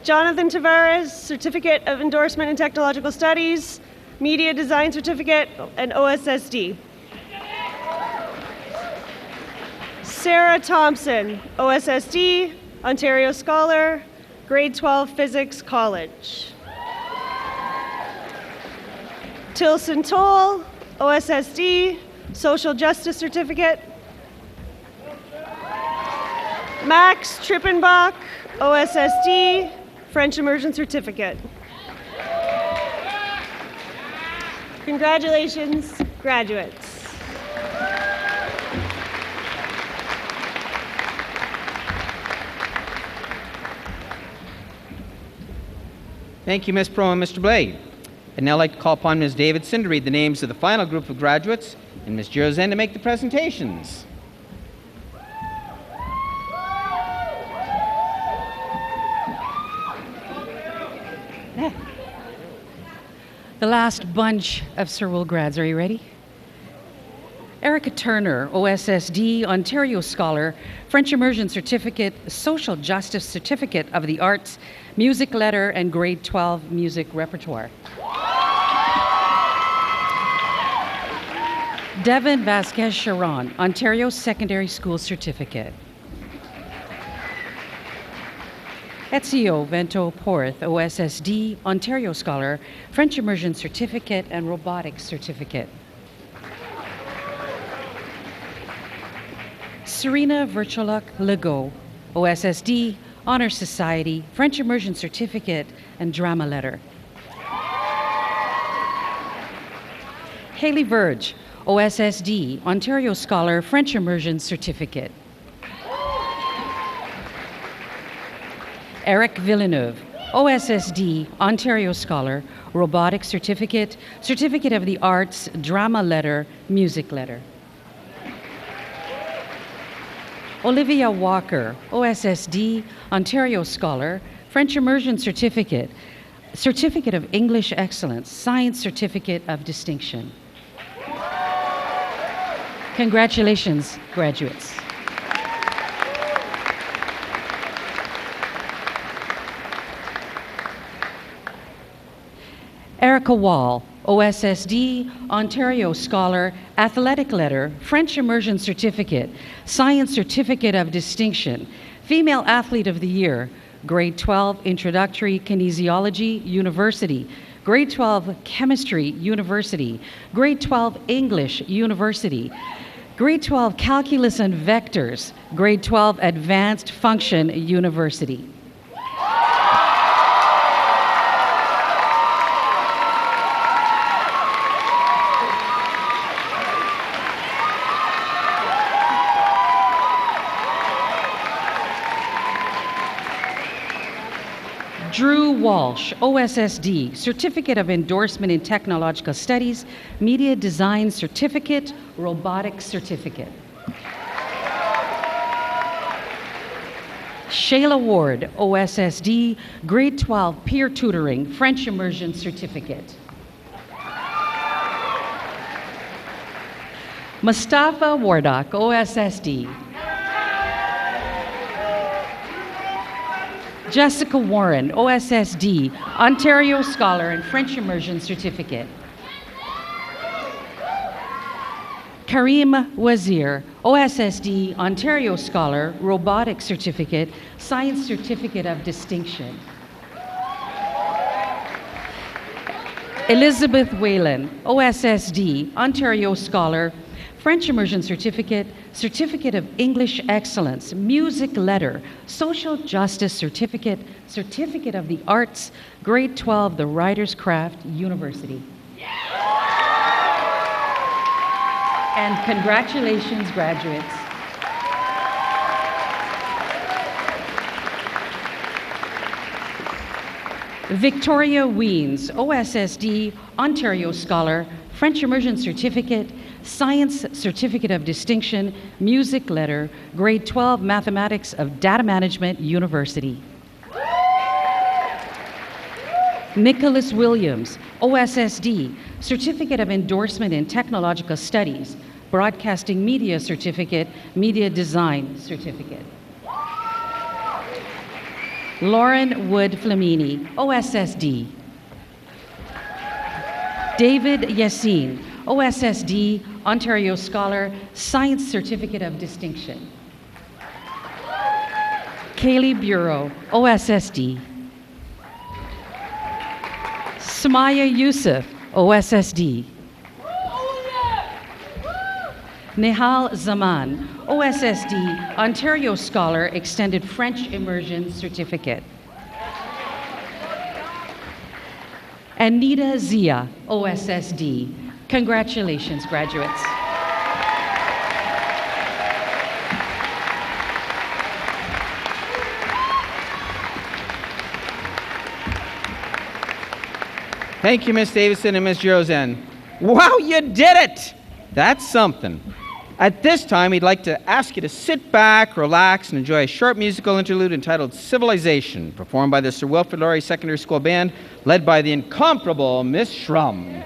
Speaker 9: Jonathan Tavares, Certificate of Endorsement in Technological Studies, Media Design Certificate, and OSSD. Sarah Thompson, OSSD, Ontario Scholar, Grade 12 Physics College. Tilson Toll, OSSD, Social Justice Certificate. Max Trippenbach, OSSD, French Immersion Certificate. Congratulations, graduates.
Speaker 1: Thank you, Ms. Pro and Mr. Blade. I'd now like to call upon Ms. Davidson to read the names of the final group of graduates and Ms. Jurzen to make the presentations.
Speaker 10: The last bunch of Sir Will grads, are you ready? Erica Turner, OSSD, Ontario Scholar, French Immersion Certificate, Social Justice Certificate of the Arts, Music Letter, and Grade 12 Music Repertoire. Devin Vasquez Sharon, Ontario Secondary School Certificate. Ezio Vento Porth, OSSD, Ontario Scholar, French Immersion Certificate and Robotics Certificate. Serena Virchuluk Legault, OSSD, Honor Society, French Immersion Certificate and Drama Letter. Haley Verge, OSSD, Ontario Scholar, French Immersion Certificate. Eric Villeneuve, OSSD, Ontario Scholar, Robotics Certificate, Certificate of the Arts, Drama Letter, Music Letter. Olivia Walker, OSSD, Ontario Scholar, French Immersion Certificate, Certificate of English Excellence, Science Certificate of Distinction. Congratulations, graduates. Erica Wall, OSSD, Ontario Scholar, Athletic Letter, French Immersion Certificate, Science Certificate of Distinction, Female Athlete of the Year, Grade 12 Introductory Kinesiology, University, Grade 12 Chemistry, University, Grade 12 English, University, Grade 12 Calculus and Vectors, Grade 12 Advanced Function, University. Drew Walsh, OSSD, Certificate of Endorsement in Technological Studies, Media Design Certificate, Robotics Certificate. Shayla Ward, OSSD, Grade 12 Peer Tutoring, French Immersion Certificate. Mustafa Wardak, OSSD. Jessica Warren, OSSD, Ontario Scholar and French Immersion Certificate. Karim Wazir, OSSD, Ontario Scholar, Robotics Certificate, Science Certificate of Distinction. Elizabeth Whalen, OSSD, Ontario Scholar, French Immersion Certificate, Certificate of English Excellence, Music Letter, Social Justice Certificate, Certificate of the Arts, Grade 12, The Writer's Craft, University. And congratulations, graduates. Victoria Weens, OSSD, Ontario Scholar, French Immersion Certificate, Science Certificate of Distinction, Music Letter, Grade 12 Mathematics of Data Management, University. Nicholas Williams, OSSD, Certificate of Endorsement in Technological Studies, Broadcasting Media Certificate, Media Design Certificate. Lauren Wood Flamini, OSSD. David Yassine, OSSD, Ontario Scholar, Science Certificate of Distinction. Kaylee Bureau, OSSD. Samaya Yusuf, OSSD. Nihal Zaman, OSSD, Ontario Scholar, Extended French Immersion Certificate. And Nita Zia, OSSD. Congratulations, graduates.
Speaker 1: Thank you, Ms. Davison and Ms. Josen. Wow, you did it! That's something. At this time, we'd like to ask you to sit back, relax, and enjoy a short musical interlude entitled Civilization, performed by the Sir Wilfrid Laurier Secondary School Band, led by the incomparable Miss Shrum.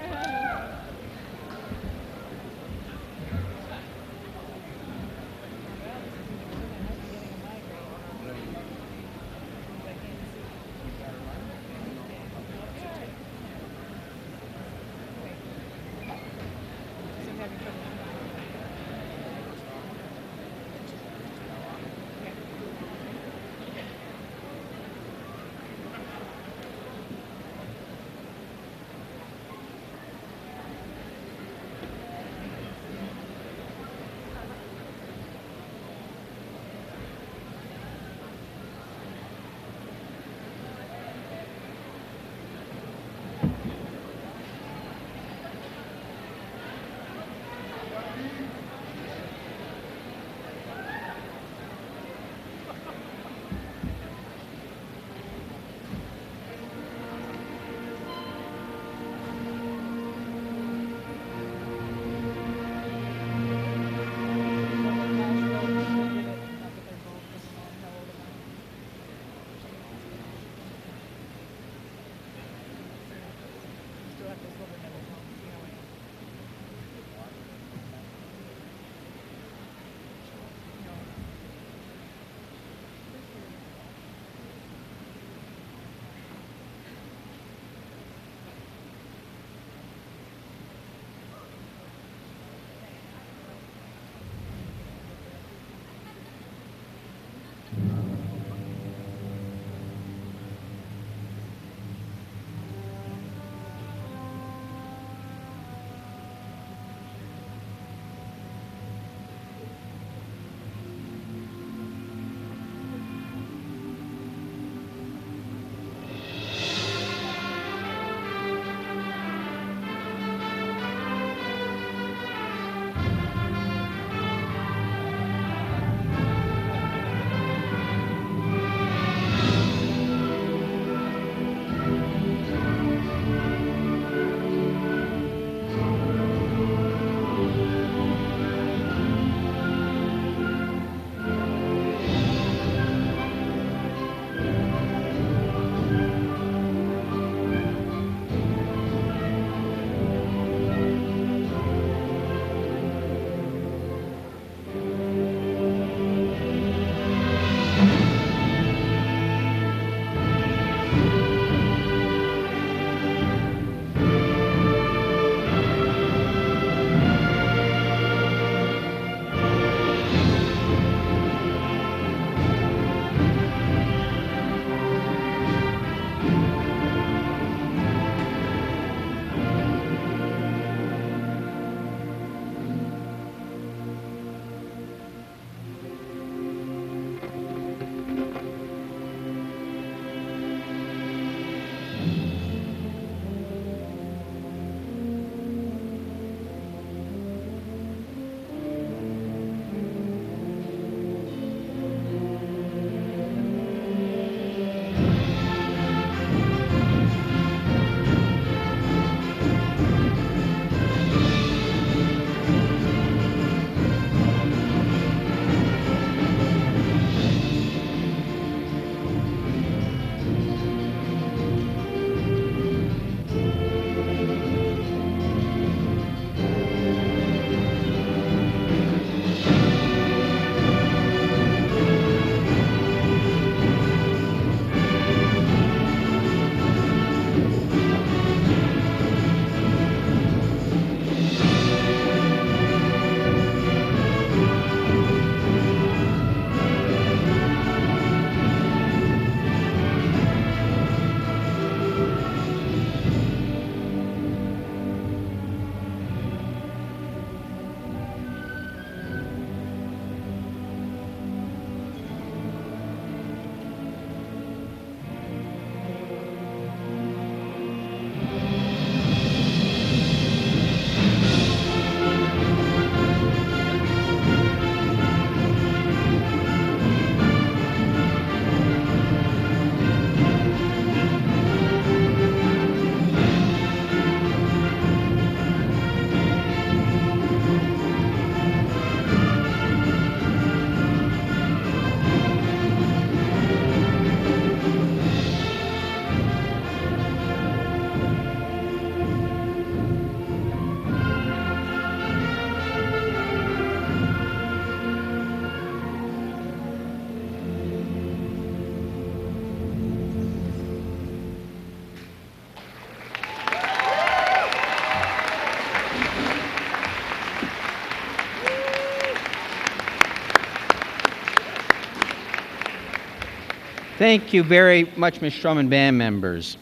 Speaker 1: Thank you very much, Ms. Strum and band members.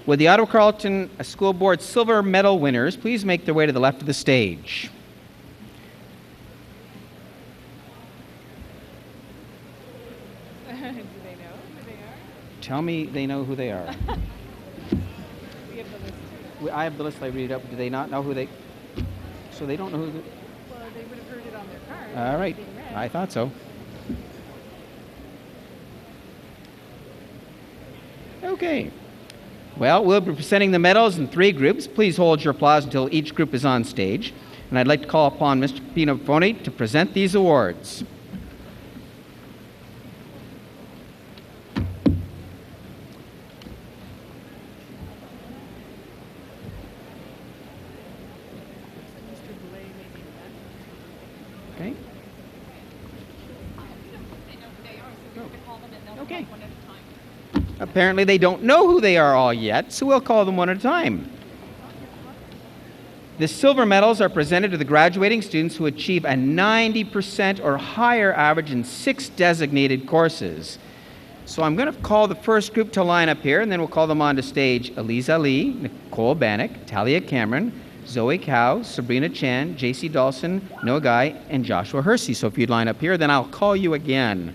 Speaker 1: Would the Ottawa Carleton School Board silver medal winners please make their way to the left of the stage?
Speaker 4: Do they know who they are?
Speaker 1: Tell me they know who they are.
Speaker 4: We have the list.
Speaker 1: I have the list I read up. Do they not know who they... So they don't know who...
Speaker 4: Well, they would have heard it on their card.
Speaker 1: All right.
Speaker 4: Being read.
Speaker 1: I thought so. Okay. Well, we'll be presenting the medals in 3 groups. Please hold your applause until each group is on stage. And I'd like to call upon Mr. Pino Bufone to present these awards. Okay. Okay. Apparently they don't know who they are all yet, so we'll call them one at a time. The silver medals are presented to the graduating students who achieve a 90% or higher average in 6 designated courses. So I'm going to call the first group to line up here, and then we'll call them onto stage. Eliza Lee, Nicole Bannock, Talia Cameron, Zoe Cow, Sabrina Chan, JC Dawson, Noah Guy, and Joshua Hersey. So if you'd line up here, then I'll call you again.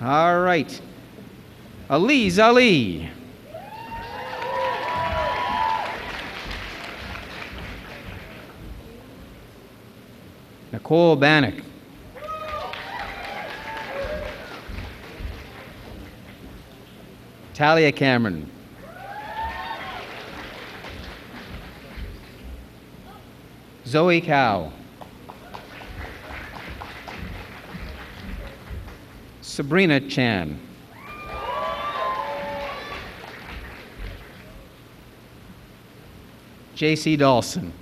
Speaker 1: All right. Eliza Lee. Nicole Bannock. Talia Cameron. Zoe Cow. Sabrina Chan. JC Dawson.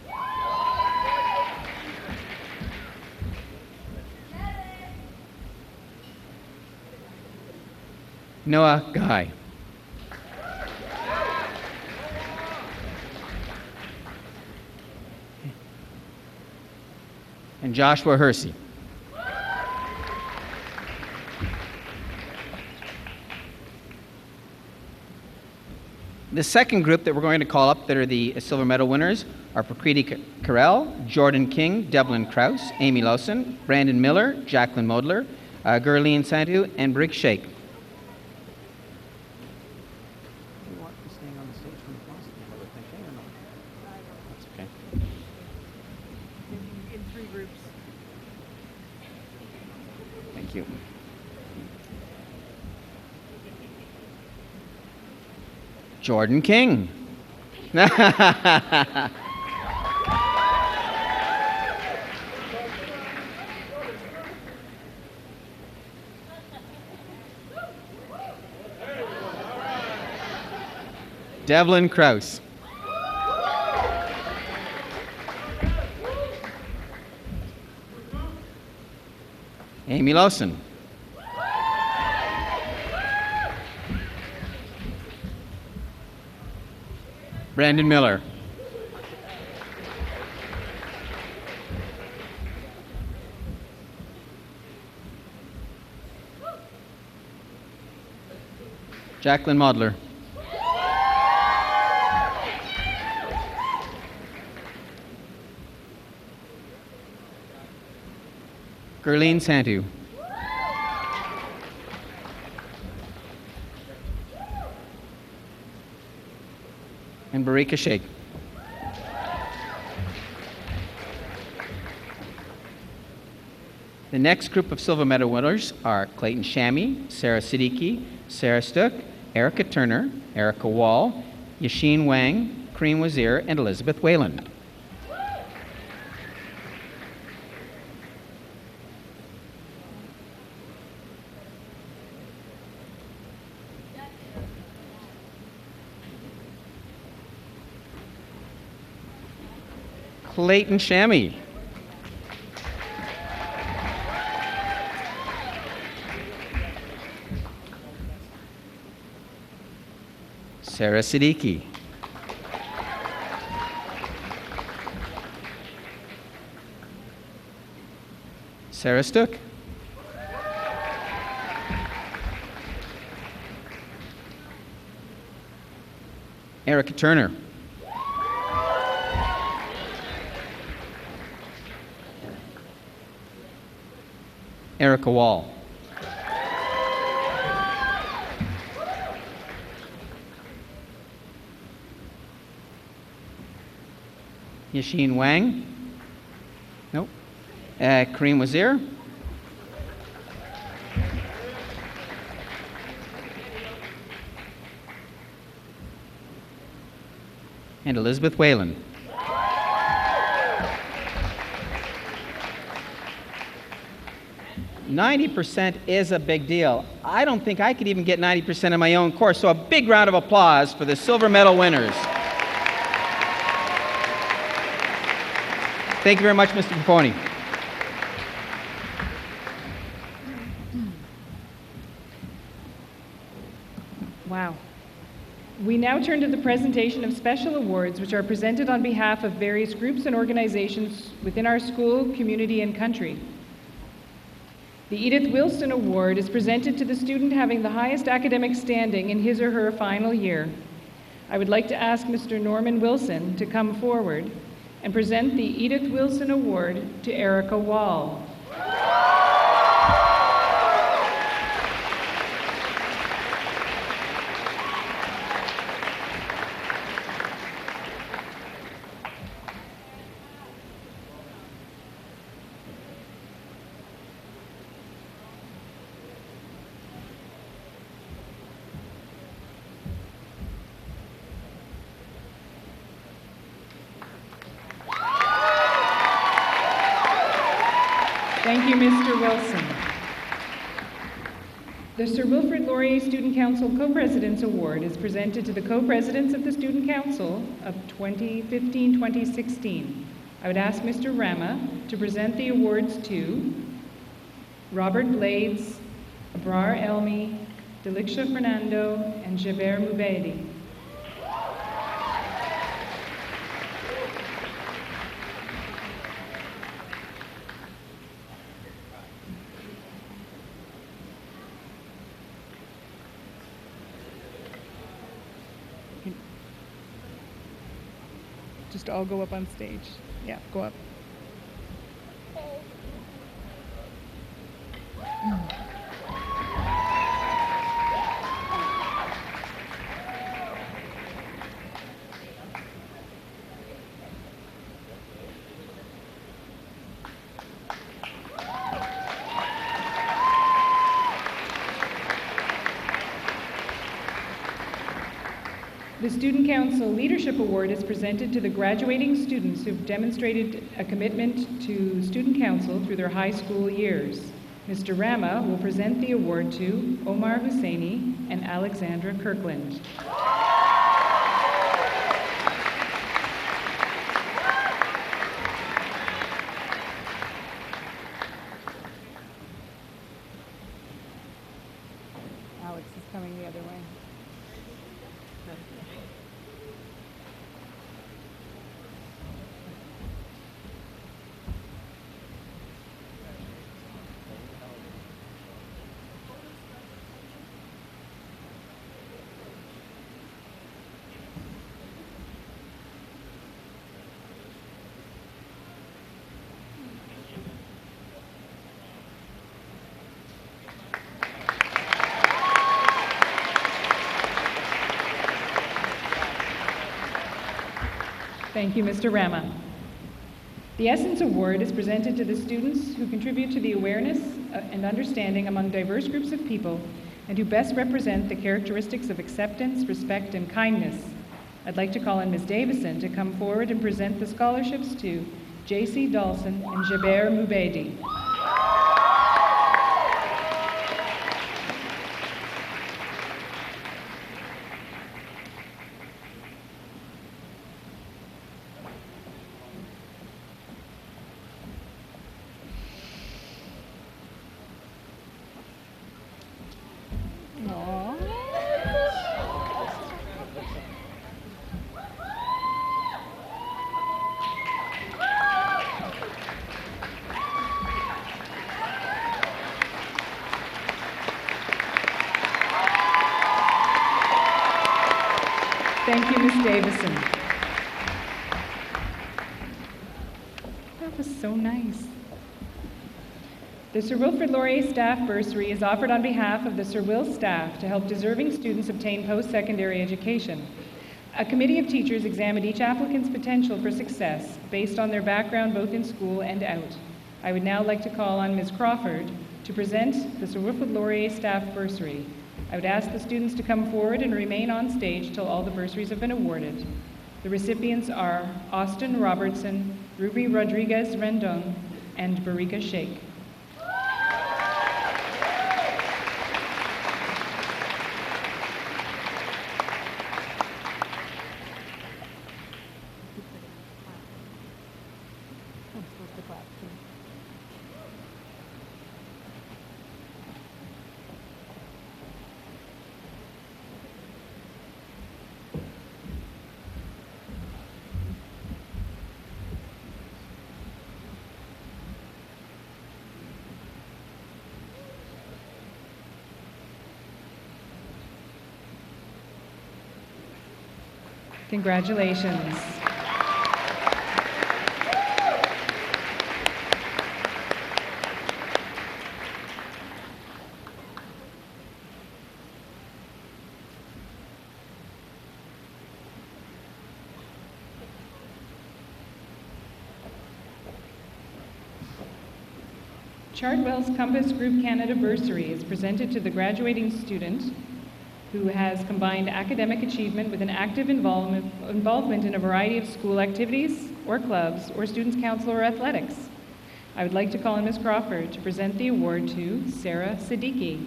Speaker 1: Noah Guy. And Joshua Hersey. The second group that we're going to call up that are the silver medal winners are Prakriti Karel, Jordan King, Devlin Krause, Amy Lawson, Brandon Miller, Jacqueline Modler, Gurleen Sandhu, and Brick Shake.
Speaker 4: In 3 groups.
Speaker 1: Thank you. Jordan King. Devlin Krause. Amy Lawson. Brandon Miller. Jacqueline Modler. Gurleen Sandhu. And Barika Sheikh. The next group of silver medal winners are Clayton Shami, Sarah Siddiqui, Sarah Stuck, Erica Turner, Erica Wall, Yasheen Wang, Kareem Wazir, and Elizabeth Whalen. Clayton Shami. Sarah Siddiqui. Sarah Stook. Erica Turner. Erica Wall. Yasheen Wang. Nope. Kareem Wazir. And Elizabeth Whalen. %90 is a big deal. I don't think I could even get 90% in my own course, so a big round of applause for the silver medal winners. Thank you very much, Mr. Caponi.
Speaker 4: Wow. We now turn to the presentation of special awards, which are presented on behalf of various groups and organizations within our school, community, and country. The Edith Wilson Award is presented to the student having the highest academic standing in his or her final year. I would like to ask Mr. Norman Wilson to come forward and present the Edith Wilson Award to Erica Wall. Thank you, Mr. Wilson. The Sir Wilfrid Laurier Student Council Co-President's Award is presented to the co-presidents of the Student Council of 2015-2016. I would ask Mr. Rama to present the awards to Robert Blades, Abrar Elmi, Deliksha Fernando, and Jaber Mubedi. Just all go up on stage. Yeah, go up. The Student Council Leadership Award is presented to the graduating students who've demonstrated a commitment to Student Council through their high school years. Mr. Rama will present the award to Omar Husseini and Alexandra Kirkland. Alex is coming the other way. Thank you, Mr. Rama. The Essence Award is presented to the students who contribute to the awareness and understanding among diverse groups of people and who best represent the characteristics of acceptance, respect, and kindness. I'd like to call on Ms. Davison to come forward and present the scholarships to J.C. Dawson and Jaber Mubedi. Thank you, Ms. Davison. That was so nice. The Sir Wilfrid Laurier Staff Bursary is offered on behalf of the Sir Will staff to help deserving students obtain post-secondary education. A committee of teachers examined each applicant's potential for success based on their background both in school and out. I would now like to call on Ms. Crawford to present the Sir Wilfrid Laurier Staff Bursary. I would ask the students to come forward and remain on stage till all the bursaries have been awarded. The recipients are Austin Robertson, Ruby Rodriguez Rendon, and Barika Sheikh. Congratulations. Chartwell's Compass Group Canada Bursary is presented to the graduating student who has combined academic achievement with an active involvement in a variety of school activities or clubs or students' council or athletics. I would like to call on Ms. Crawford to present the award to Sarah Siddiqui.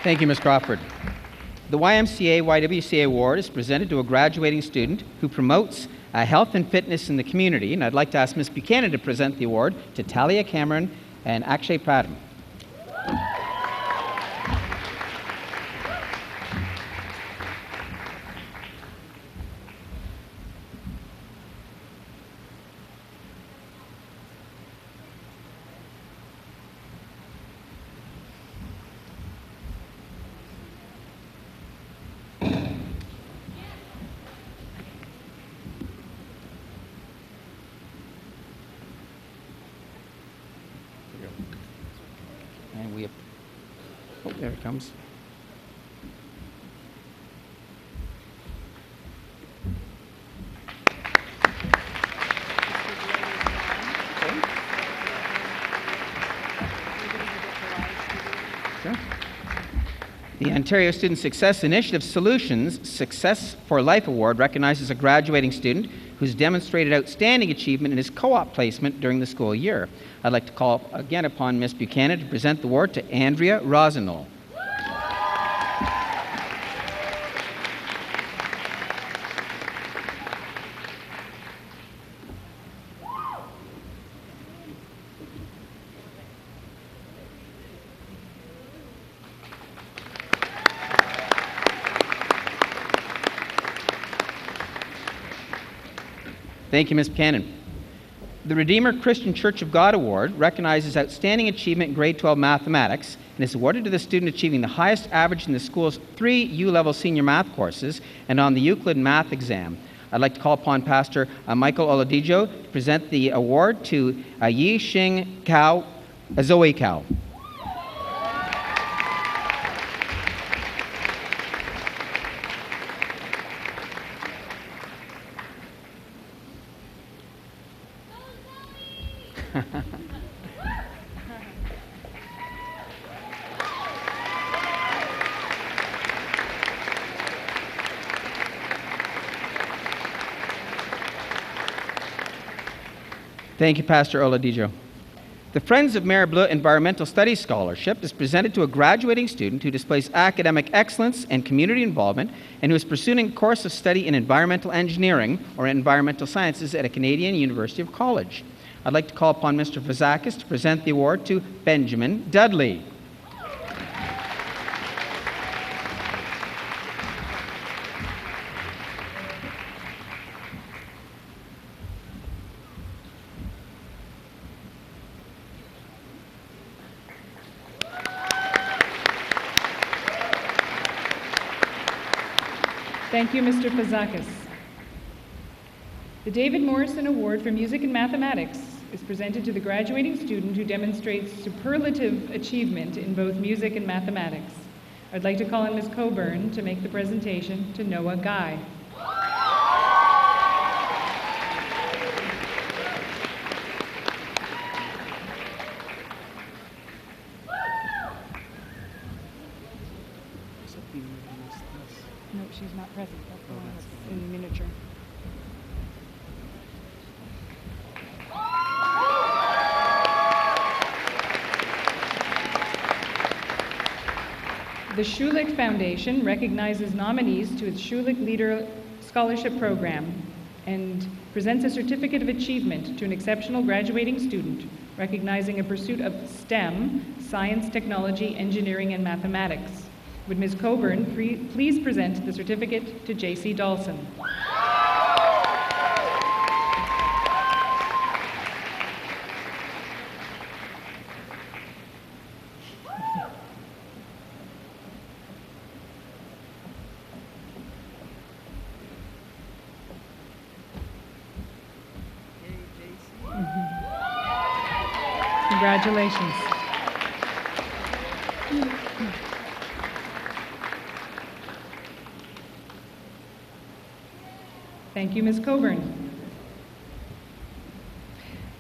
Speaker 1: Thank you, Ms. Crawford. The YMCA-YWCA Award is presented to a graduating student who promotes health and fitness in the community, and I'd like to ask Ms. Buchanan to present the award to Talia Cameron and Akshay Pradham. And we, oh, there it comes. Sure. The Ontario Student Success Initiative Solutions Success for Life Award recognizes a graduating student who's demonstrated outstanding achievement in his co-op placement during the school year. I'd like to call again upon Ms. Buchanan to present the award to Andrea Rosenol. Thank you, Ms. Buchanan. The Redeemer Christian Church of God Award recognizes outstanding achievement in grade 12 mathematics and is awarded to the student achieving the highest average in the school's 3 U-level senior math courses and on the Euclid math exam. I'd like to call upon Pastor Michael Oladijo to present the award to Yi Xing Kao, Zoe Kao. Thank you, Pastor Oladijo. The Friends of Mayor Bleu Environmental Studies Scholarship is presented to a graduating student who displays academic excellence and community involvement and who is pursuing a course of study in environmental engineering or environmental sciences at a Canadian University of College. I'd like to call upon Mr. Fazakis to present the award to Benjamin Dudley.
Speaker 4: Thank you, Mr. Fazakis. The David Morrison Award for Music and Mathematics is presented to the graduating student who demonstrates superlative achievement in both music and mathematics. I'd like to call on Ms. Coburn to make the presentation to Noah Guy. No, she's not present. That's the one that's in miniature. The Schulich Foundation recognizes nominees to its Schulich Leader Scholarship Program and presents a Certificate of Achievement to an exceptional graduating student, recognizing a pursuit of STEM, science, technology, engineering, and mathematics. Would Ms. Coburn please present the certificate to J.C. Dawson? Congratulations. Thank you, Ms. Coburn.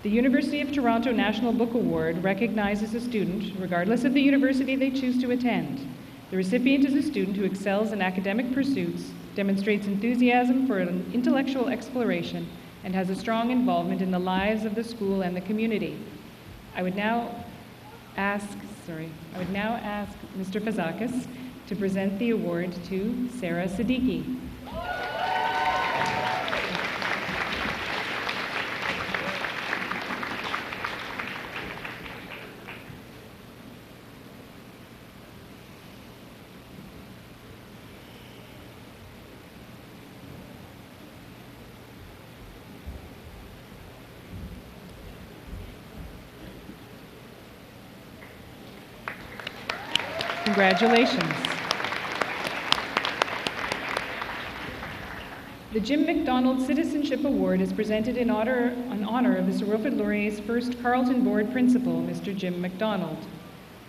Speaker 4: The University of Toronto National Book Award recognizes a student, regardless of the university they choose to attend. The recipient is a student who excels in academic pursuits, demonstrates enthusiasm for an intellectual exploration, and has a strong involvement in the lives of the school and the community. I would now ask Mr. Fazakis to present the award to Sarah Siddiqui. Congratulations. The Jim McDonald Citizenship Award is presented in honor of the Sir Wilfrid Laurier's first Carleton Board Principal, Mr. Jim McDonald,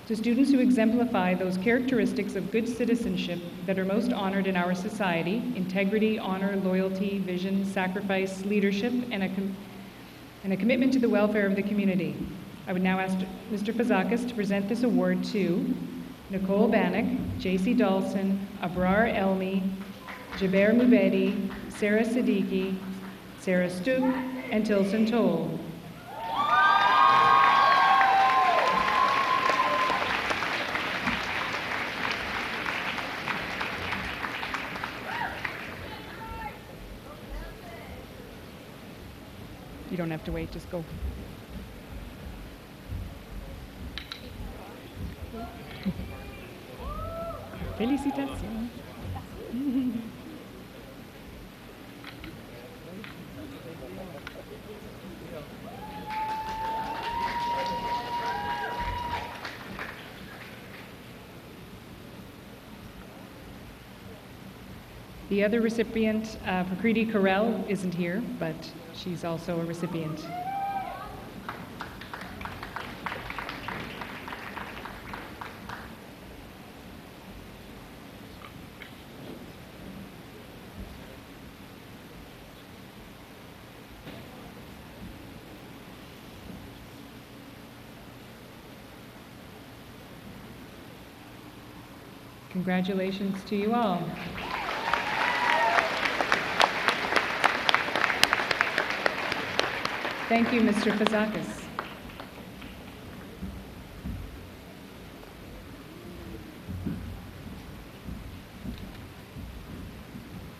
Speaker 4: to students who exemplify those characteristics of good citizenship that are most honored in our society: integrity, honor, loyalty, vision, sacrifice, leadership, and a commitment to the welfare of the community. I would now ask Mr. Fazakis to present this award to Nicole Bannock, J.C. Dawson, Abrar Elmi, Jaber Mubedi, Sarah Siddiqui, Sarah Stuk, and Tilson Toll. You don't have to wait, just go. Felicitaciones. The other recipient, Prakriti Karel, isn't here, but she's also a recipient. Congratulations to you all. Thank you, Mr. Fazakis.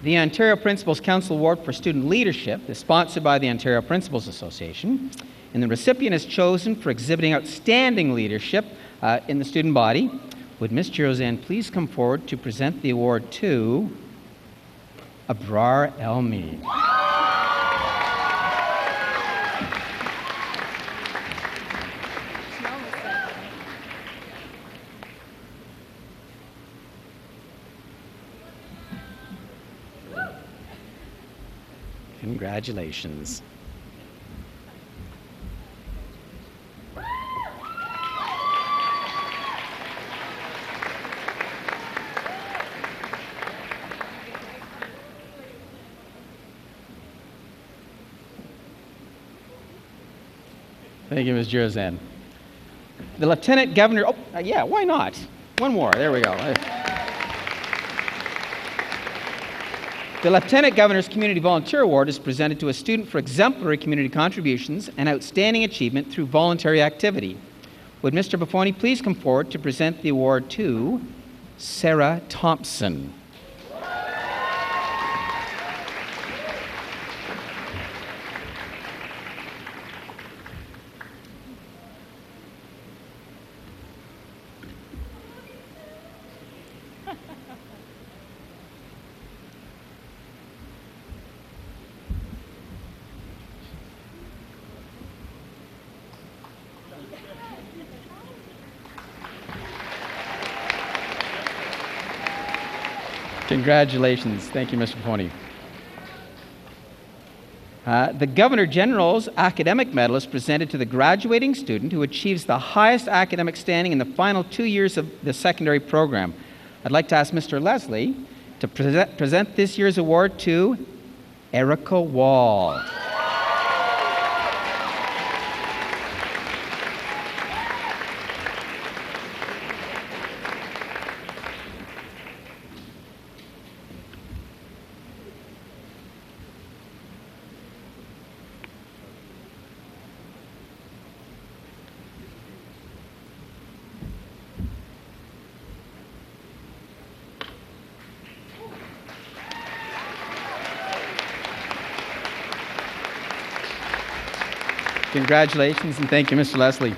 Speaker 1: The Ontario Principals Council Award for Student Leadership is sponsored by the Ontario Principals Association, and the recipient is chosen for exhibiting outstanding leadership in the student body. Would Ms. Roseanne please come forward to present the award to Abrar Elmi? Congratulations. Thank you, Ms. Roseanne. The Lieutenant Governor, yeah, why not? One more, there we go. The Lieutenant Governor's Community Volunteer Award is presented to a student for exemplary community contributions and outstanding achievement through voluntary activity. Would Mr. Buffoni please come forward to present the award to Sarah Thompson? Congratulations. Thank you, Mr. Buffoni. The Governor General's Academic Medal is presented to the graduating student who achieves the highest academic standing in the final 2 years of the secondary program. I'd like to ask Mr. Leslie to present this year's award to Erica Wall. Congratulations, and thank you, Mr. Leslie.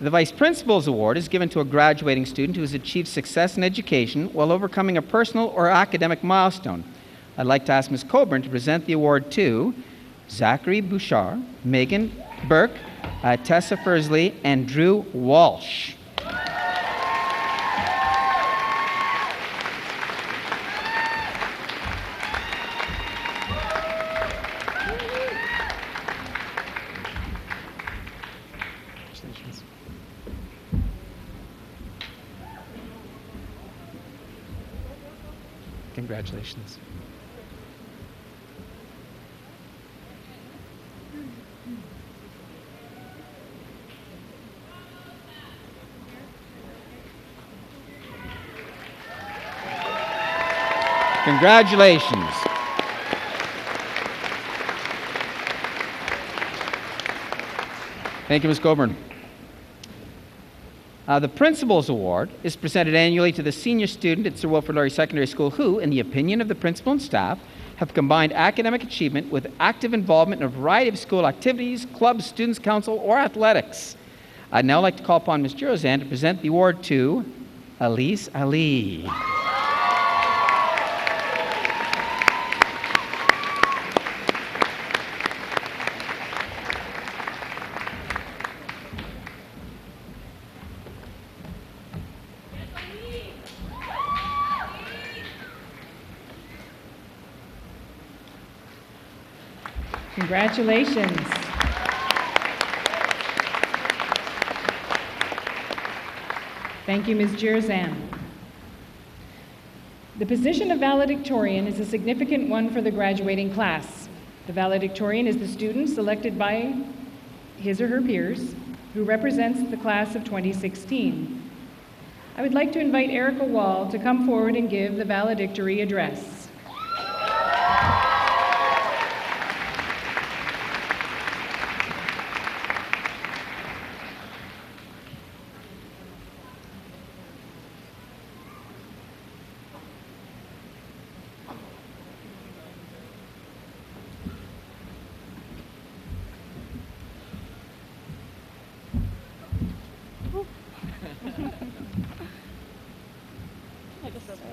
Speaker 1: The Vice Principal's Award is given to a graduating student who has achieved success in education while overcoming a personal or academic milestone. I'd like to ask Ms. Coburn to present the award to Zachary Bouchard, Megan Burke, Tessa Fursley, and Drew Walsh. Congratulations. Congratulations. Thank you, Ms. Coburn. The Principal's Award is presented annually to the senior student at Sir Wilfrid Laurier Secondary School who, in the opinion of the principal and staff, have combined academic achievement with active involvement in a variety of school activities, clubs, students' council, or athletics. I'd now like to call upon Ms. Roseanne to present the award to Elise Ali.
Speaker 4: Congratulations. Thank you, Ms. Jerzan. The position of valedictorian is a significant one for the graduating class. The valedictorian is the student selected by his or her peers who represents the class of 2016. I would like to invite Erica Wall to come forward and give the valedictory address.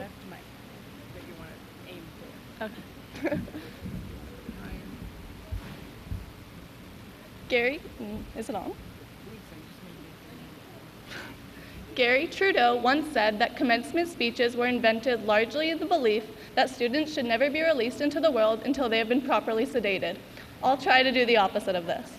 Speaker 3: left mic that you want to aim for.
Speaker 11: Okay. Gary, is it on? Gary Trudeau once said that commencement speeches were invented largely in the belief that students should never be released into the world until they have been properly sedated. I'll try to do the opposite of this.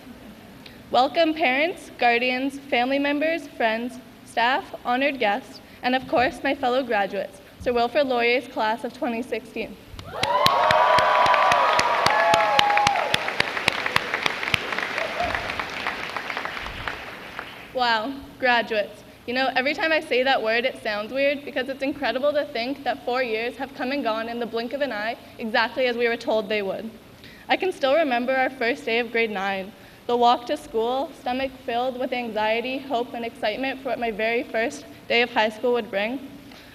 Speaker 11: Welcome parents, guardians, family members, friends, staff, honored guests, and of course my fellow graduates, Sir Wilfrid Laurier's class of 2016. Wow, graduates. You know, every time I say that word, it sounds weird because it's incredible to think that 4 years have come and gone in the blink of an eye, exactly as we were told they would. I can still remember our first day of grade 9, the walk to school, stomach filled with anxiety, hope, and excitement for what my very first day of high school would bring.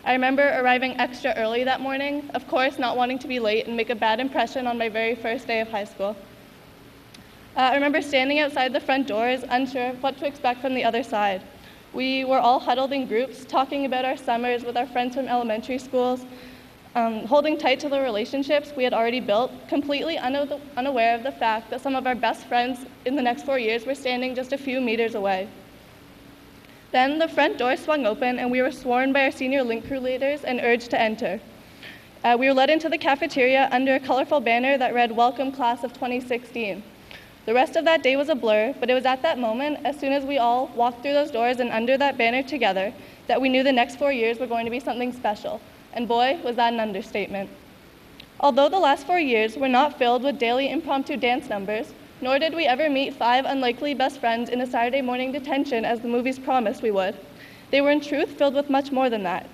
Speaker 11: I remember arriving extra early that morning, of course not wanting to be late and make a bad impression on my very first day of high school. I remember standing outside the front doors, unsure of what to expect from the other side. We were all huddled in groups, talking about our summers with our friends from elementary schools, holding tight to the relationships we had already built, completely unaware of the fact that some of our best friends in the next 4 years were standing just a few meters away. Then the front door swung open and we were sworn by our senior link crew leaders and urged to enter. We were led into the cafeteria under a colorful banner that read, "Welcome Class of 2016. The rest of that day was a blur, but it was at that moment, as soon as we all walked through those doors and under that banner together, that we knew the next 4 years were going to be something special. And boy, was that an understatement. Although the last 4 years were not filled with daily impromptu dance numbers, nor did we ever meet 5 unlikely best friends in a Saturday morning detention as the movies promised we would, they were in truth filled with much more than that.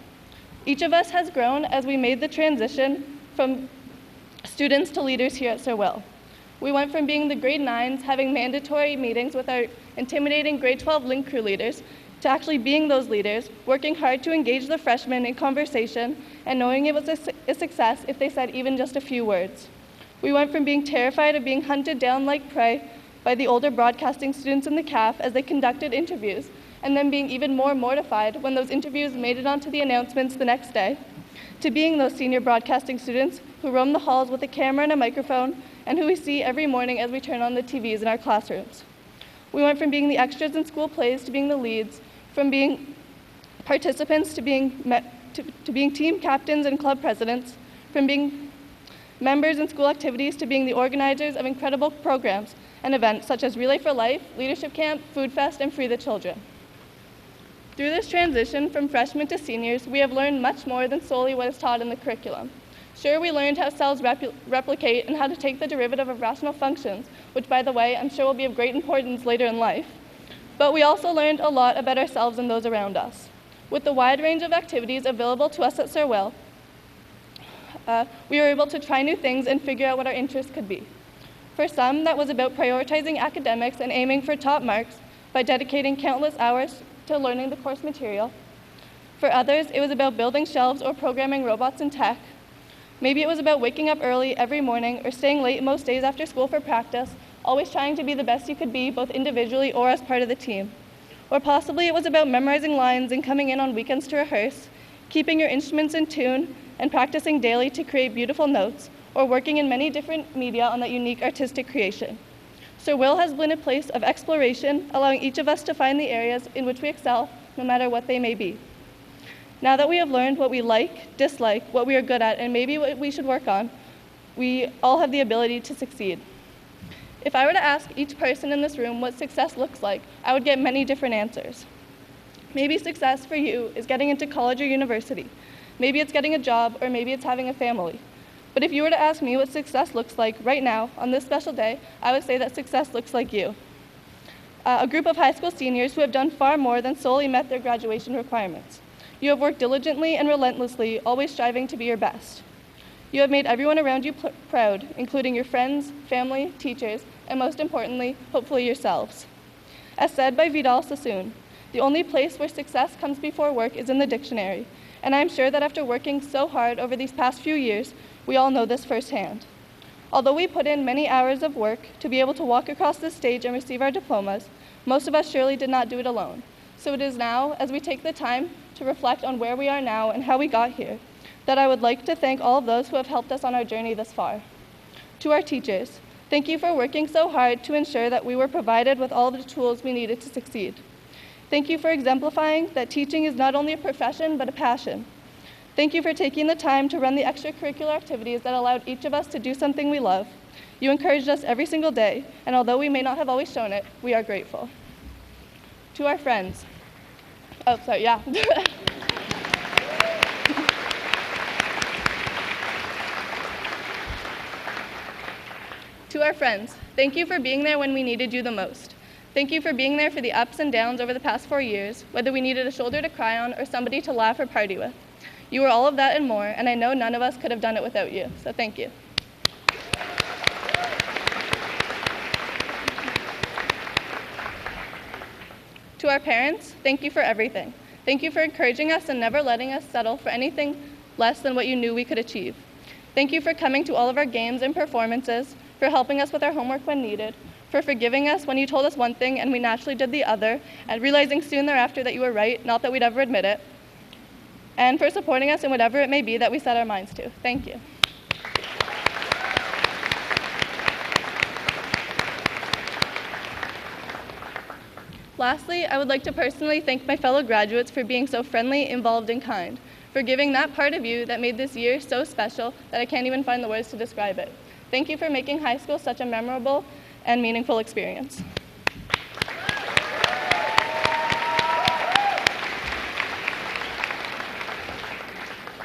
Speaker 11: Each of us has grown as we made the transition from students to leaders here at Sir Will. We went from being the grade 9s, having mandatory meetings with our intimidating grade 12 link crew leaders, to actually being those leaders, working hard to engage the freshmen in conversation and knowing it was a success if they said even just a few words. We went from being terrified of being hunted down like prey by the older broadcasting students in the CAF as they conducted interviews, and then being even more mortified when those interviews made it onto the announcements the next day, to being those senior broadcasting students who roam the halls with a camera and a microphone and who we see every morning as we turn on the TVs in our classrooms. We went from being the extras in school plays to being the leads, from being participants to being team captains and club presidents, from being members in school activities to being the organizers of incredible programs and events such as Relay for Life, Leadership Camp, Food Fest, and Free the Children. Through this transition from freshmen to seniors, we have learned much more than solely what is taught in the curriculum. Sure, we learned how cells replicate and how to take the derivative of rational functions, which, by the way, I'm sure will be of great importance later in life. But we also learned a lot about ourselves and those around us. With the wide range of activities available to us at Sir Will, we were able to try new things and figure out what our interests could be. For some, that was about prioritizing academics and aiming for top marks by dedicating countless hours to learning the course material. For others, it was about building shelves or programming robots and tech. Maybe it was about waking up early every morning or staying late most days after school for practice, always trying to be the best you could be, both individually or as part of the team. Or possibly it was about memorizing lines and coming in on weekends to rehearse, keeping your instruments in tune, and practicing daily to create beautiful notes, or working in many different media on that unique artistic creation. Sir Will has been a place of exploration, allowing each of us to find the areas in which we excel, no matter what they may be. Now that we have learned what we like, dislike, what we are good at, and maybe what we should work on, we all have the ability to succeed. If I were to ask each person in this room what success looks like, I would get many different answers. Maybe success for you is getting into college or university. Maybe it's getting a job, or maybe it's having a family. But if you were to ask me what success looks like right now, on this special day, I would say that success looks like you. A group of high school seniors who have done far more than solely met their graduation requirements. You have worked diligently and relentlessly, always striving to be your best. You have made everyone around you proud, including your friends, family, teachers, and most importantly, hopefully yourselves. As said by Vidal Sassoon, the only place where success comes before work is in the dictionary, and I'm sure that after working so hard over these past few years, we all know this firsthand. Although we put in many hours of work to be able to walk across this stage and receive our diplomas, most of us surely did not do it alone. So it is now, as we take the time to reflect on where we are now and how we got here, that I would like to thank all of those who have helped us on our journey this far. To our teachers, thank you for working so hard to ensure that we were provided with all the tools we needed to succeed. Thank you for exemplifying that teaching is not only a profession, but a passion. Thank you for taking the time to run the extracurricular activities that allowed each of us to do something we love. You encouraged us every single day, and although we may not have always shown it, we are grateful. To our friends. Oh, sorry, yeah. To our friends, thank you for being there when we needed you the most. Thank you for being there for the ups and downs over the past 4 years, whether we needed a shoulder to cry on or somebody to laugh or party with. You were all of that and more, and I know none of us could have done it without you, so thank you. To our parents, thank you for everything. Thank you for encouraging us and never letting us settle for anything less than what you knew we could achieve. Thank you for coming to all of our games and performances, for helping us with our homework when needed, for forgiving us when you told us one thing and we naturally did the other, and realizing soon thereafter that you were right, not that we'd ever admit it, and for supporting us in whatever it may be that we set our minds to. Thank you. Lastly, I would like to personally thank my fellow graduates for being so friendly, involved, and kind, for giving that part of you that made this year so special that I can't even find the words to describe it. Thank you for making high school such a memorable and meaningful experience.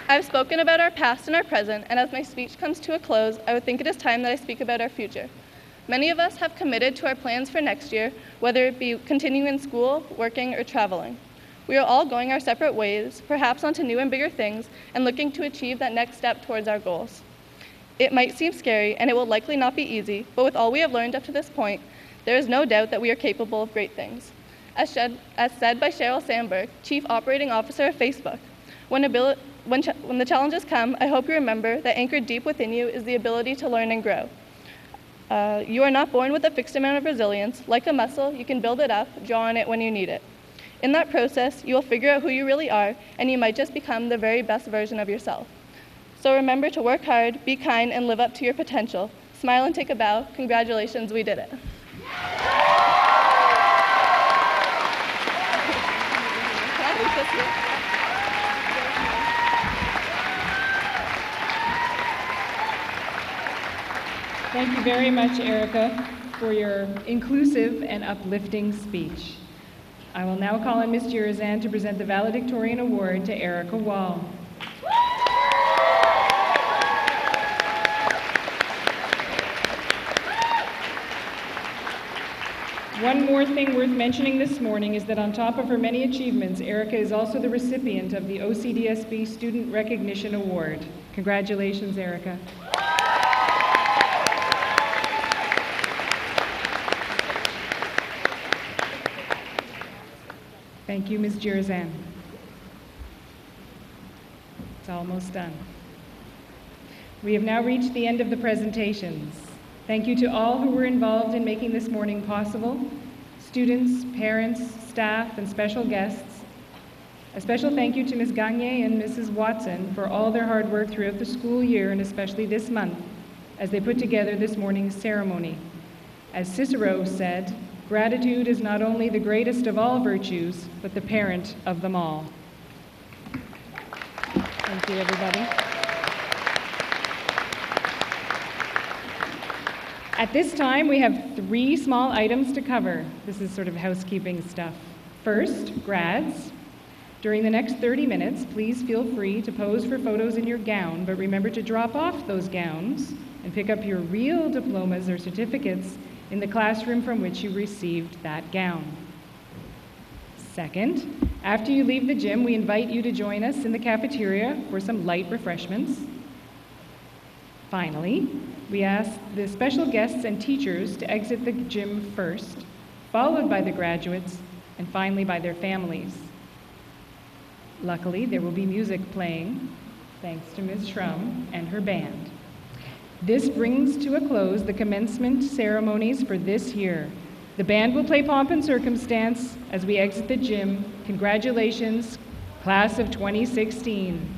Speaker 11: I've spoken about our past and our present, and as my speech comes to a close, I would think it is time that I speak about our future. Many of us have committed to our plans for next year, whether it be continuing in school, working, or traveling. We are all going our separate ways, perhaps onto new and bigger things, and looking to achieve that next step towards our goals. It might seem scary, and it will likely not be easy, but with all we have learned up to this point, there is no doubt that we are capable of great things. As said by Sheryl Sandberg, Chief Operating Officer of Facebook, when the challenges come, I hope you remember that anchored deep within you is the ability to learn and grow. You are not born with a fixed amount of resilience. Like a muscle, you can build it up, draw on it when you need it. In that process, you will figure out who you really are, and you might just become the very best version of yourself. So remember to work hard, be kind, and live up to your potential. Smile and take a bow. Congratulations, we did it.
Speaker 4: Thank you very much, Erica, for your inclusive and uplifting speech. I will now call on Ms. Girazan to present the valedictorian award to Erica Wall. One more thing worth mentioning this morning is that on top of her many achievements, Erica is also the recipient of the OCDSB Student Recognition Award. Congratulations, Erica. Thank you, Ms. Girazan. It's almost done. We have now reached the end of the presentations. Thank you to all who were involved in making this morning possible, students, parents, staff, and special guests. A special thank you to Ms. Gagne and Mrs. Watson for all their hard work throughout the school year and especially this month as they put together this morning's ceremony. As Cicero said, gratitude is not only the greatest of all virtues, but the parent of them all. Thank you, everybody. At this time, we have 3 small items to cover. This is sort of housekeeping stuff. First, grads. During the next 30 minutes, please feel free to pose for photos in your gown, but remember to drop off those gowns and pick up your real diplomas or certificates in the classroom from which you received that gown. Second, after you leave the gym, we invite you to join us in the cafeteria for some light refreshments. Finally, we ask the special guests and teachers to exit the gym first, followed by the graduates, and finally by their families. Luckily, there will be music playing, thanks to Ms. Schrum and her band. This brings to a close the commencement ceremonies for this year. The band will play Pomp and Circumstance as we exit the gym. Congratulations, class of 2016.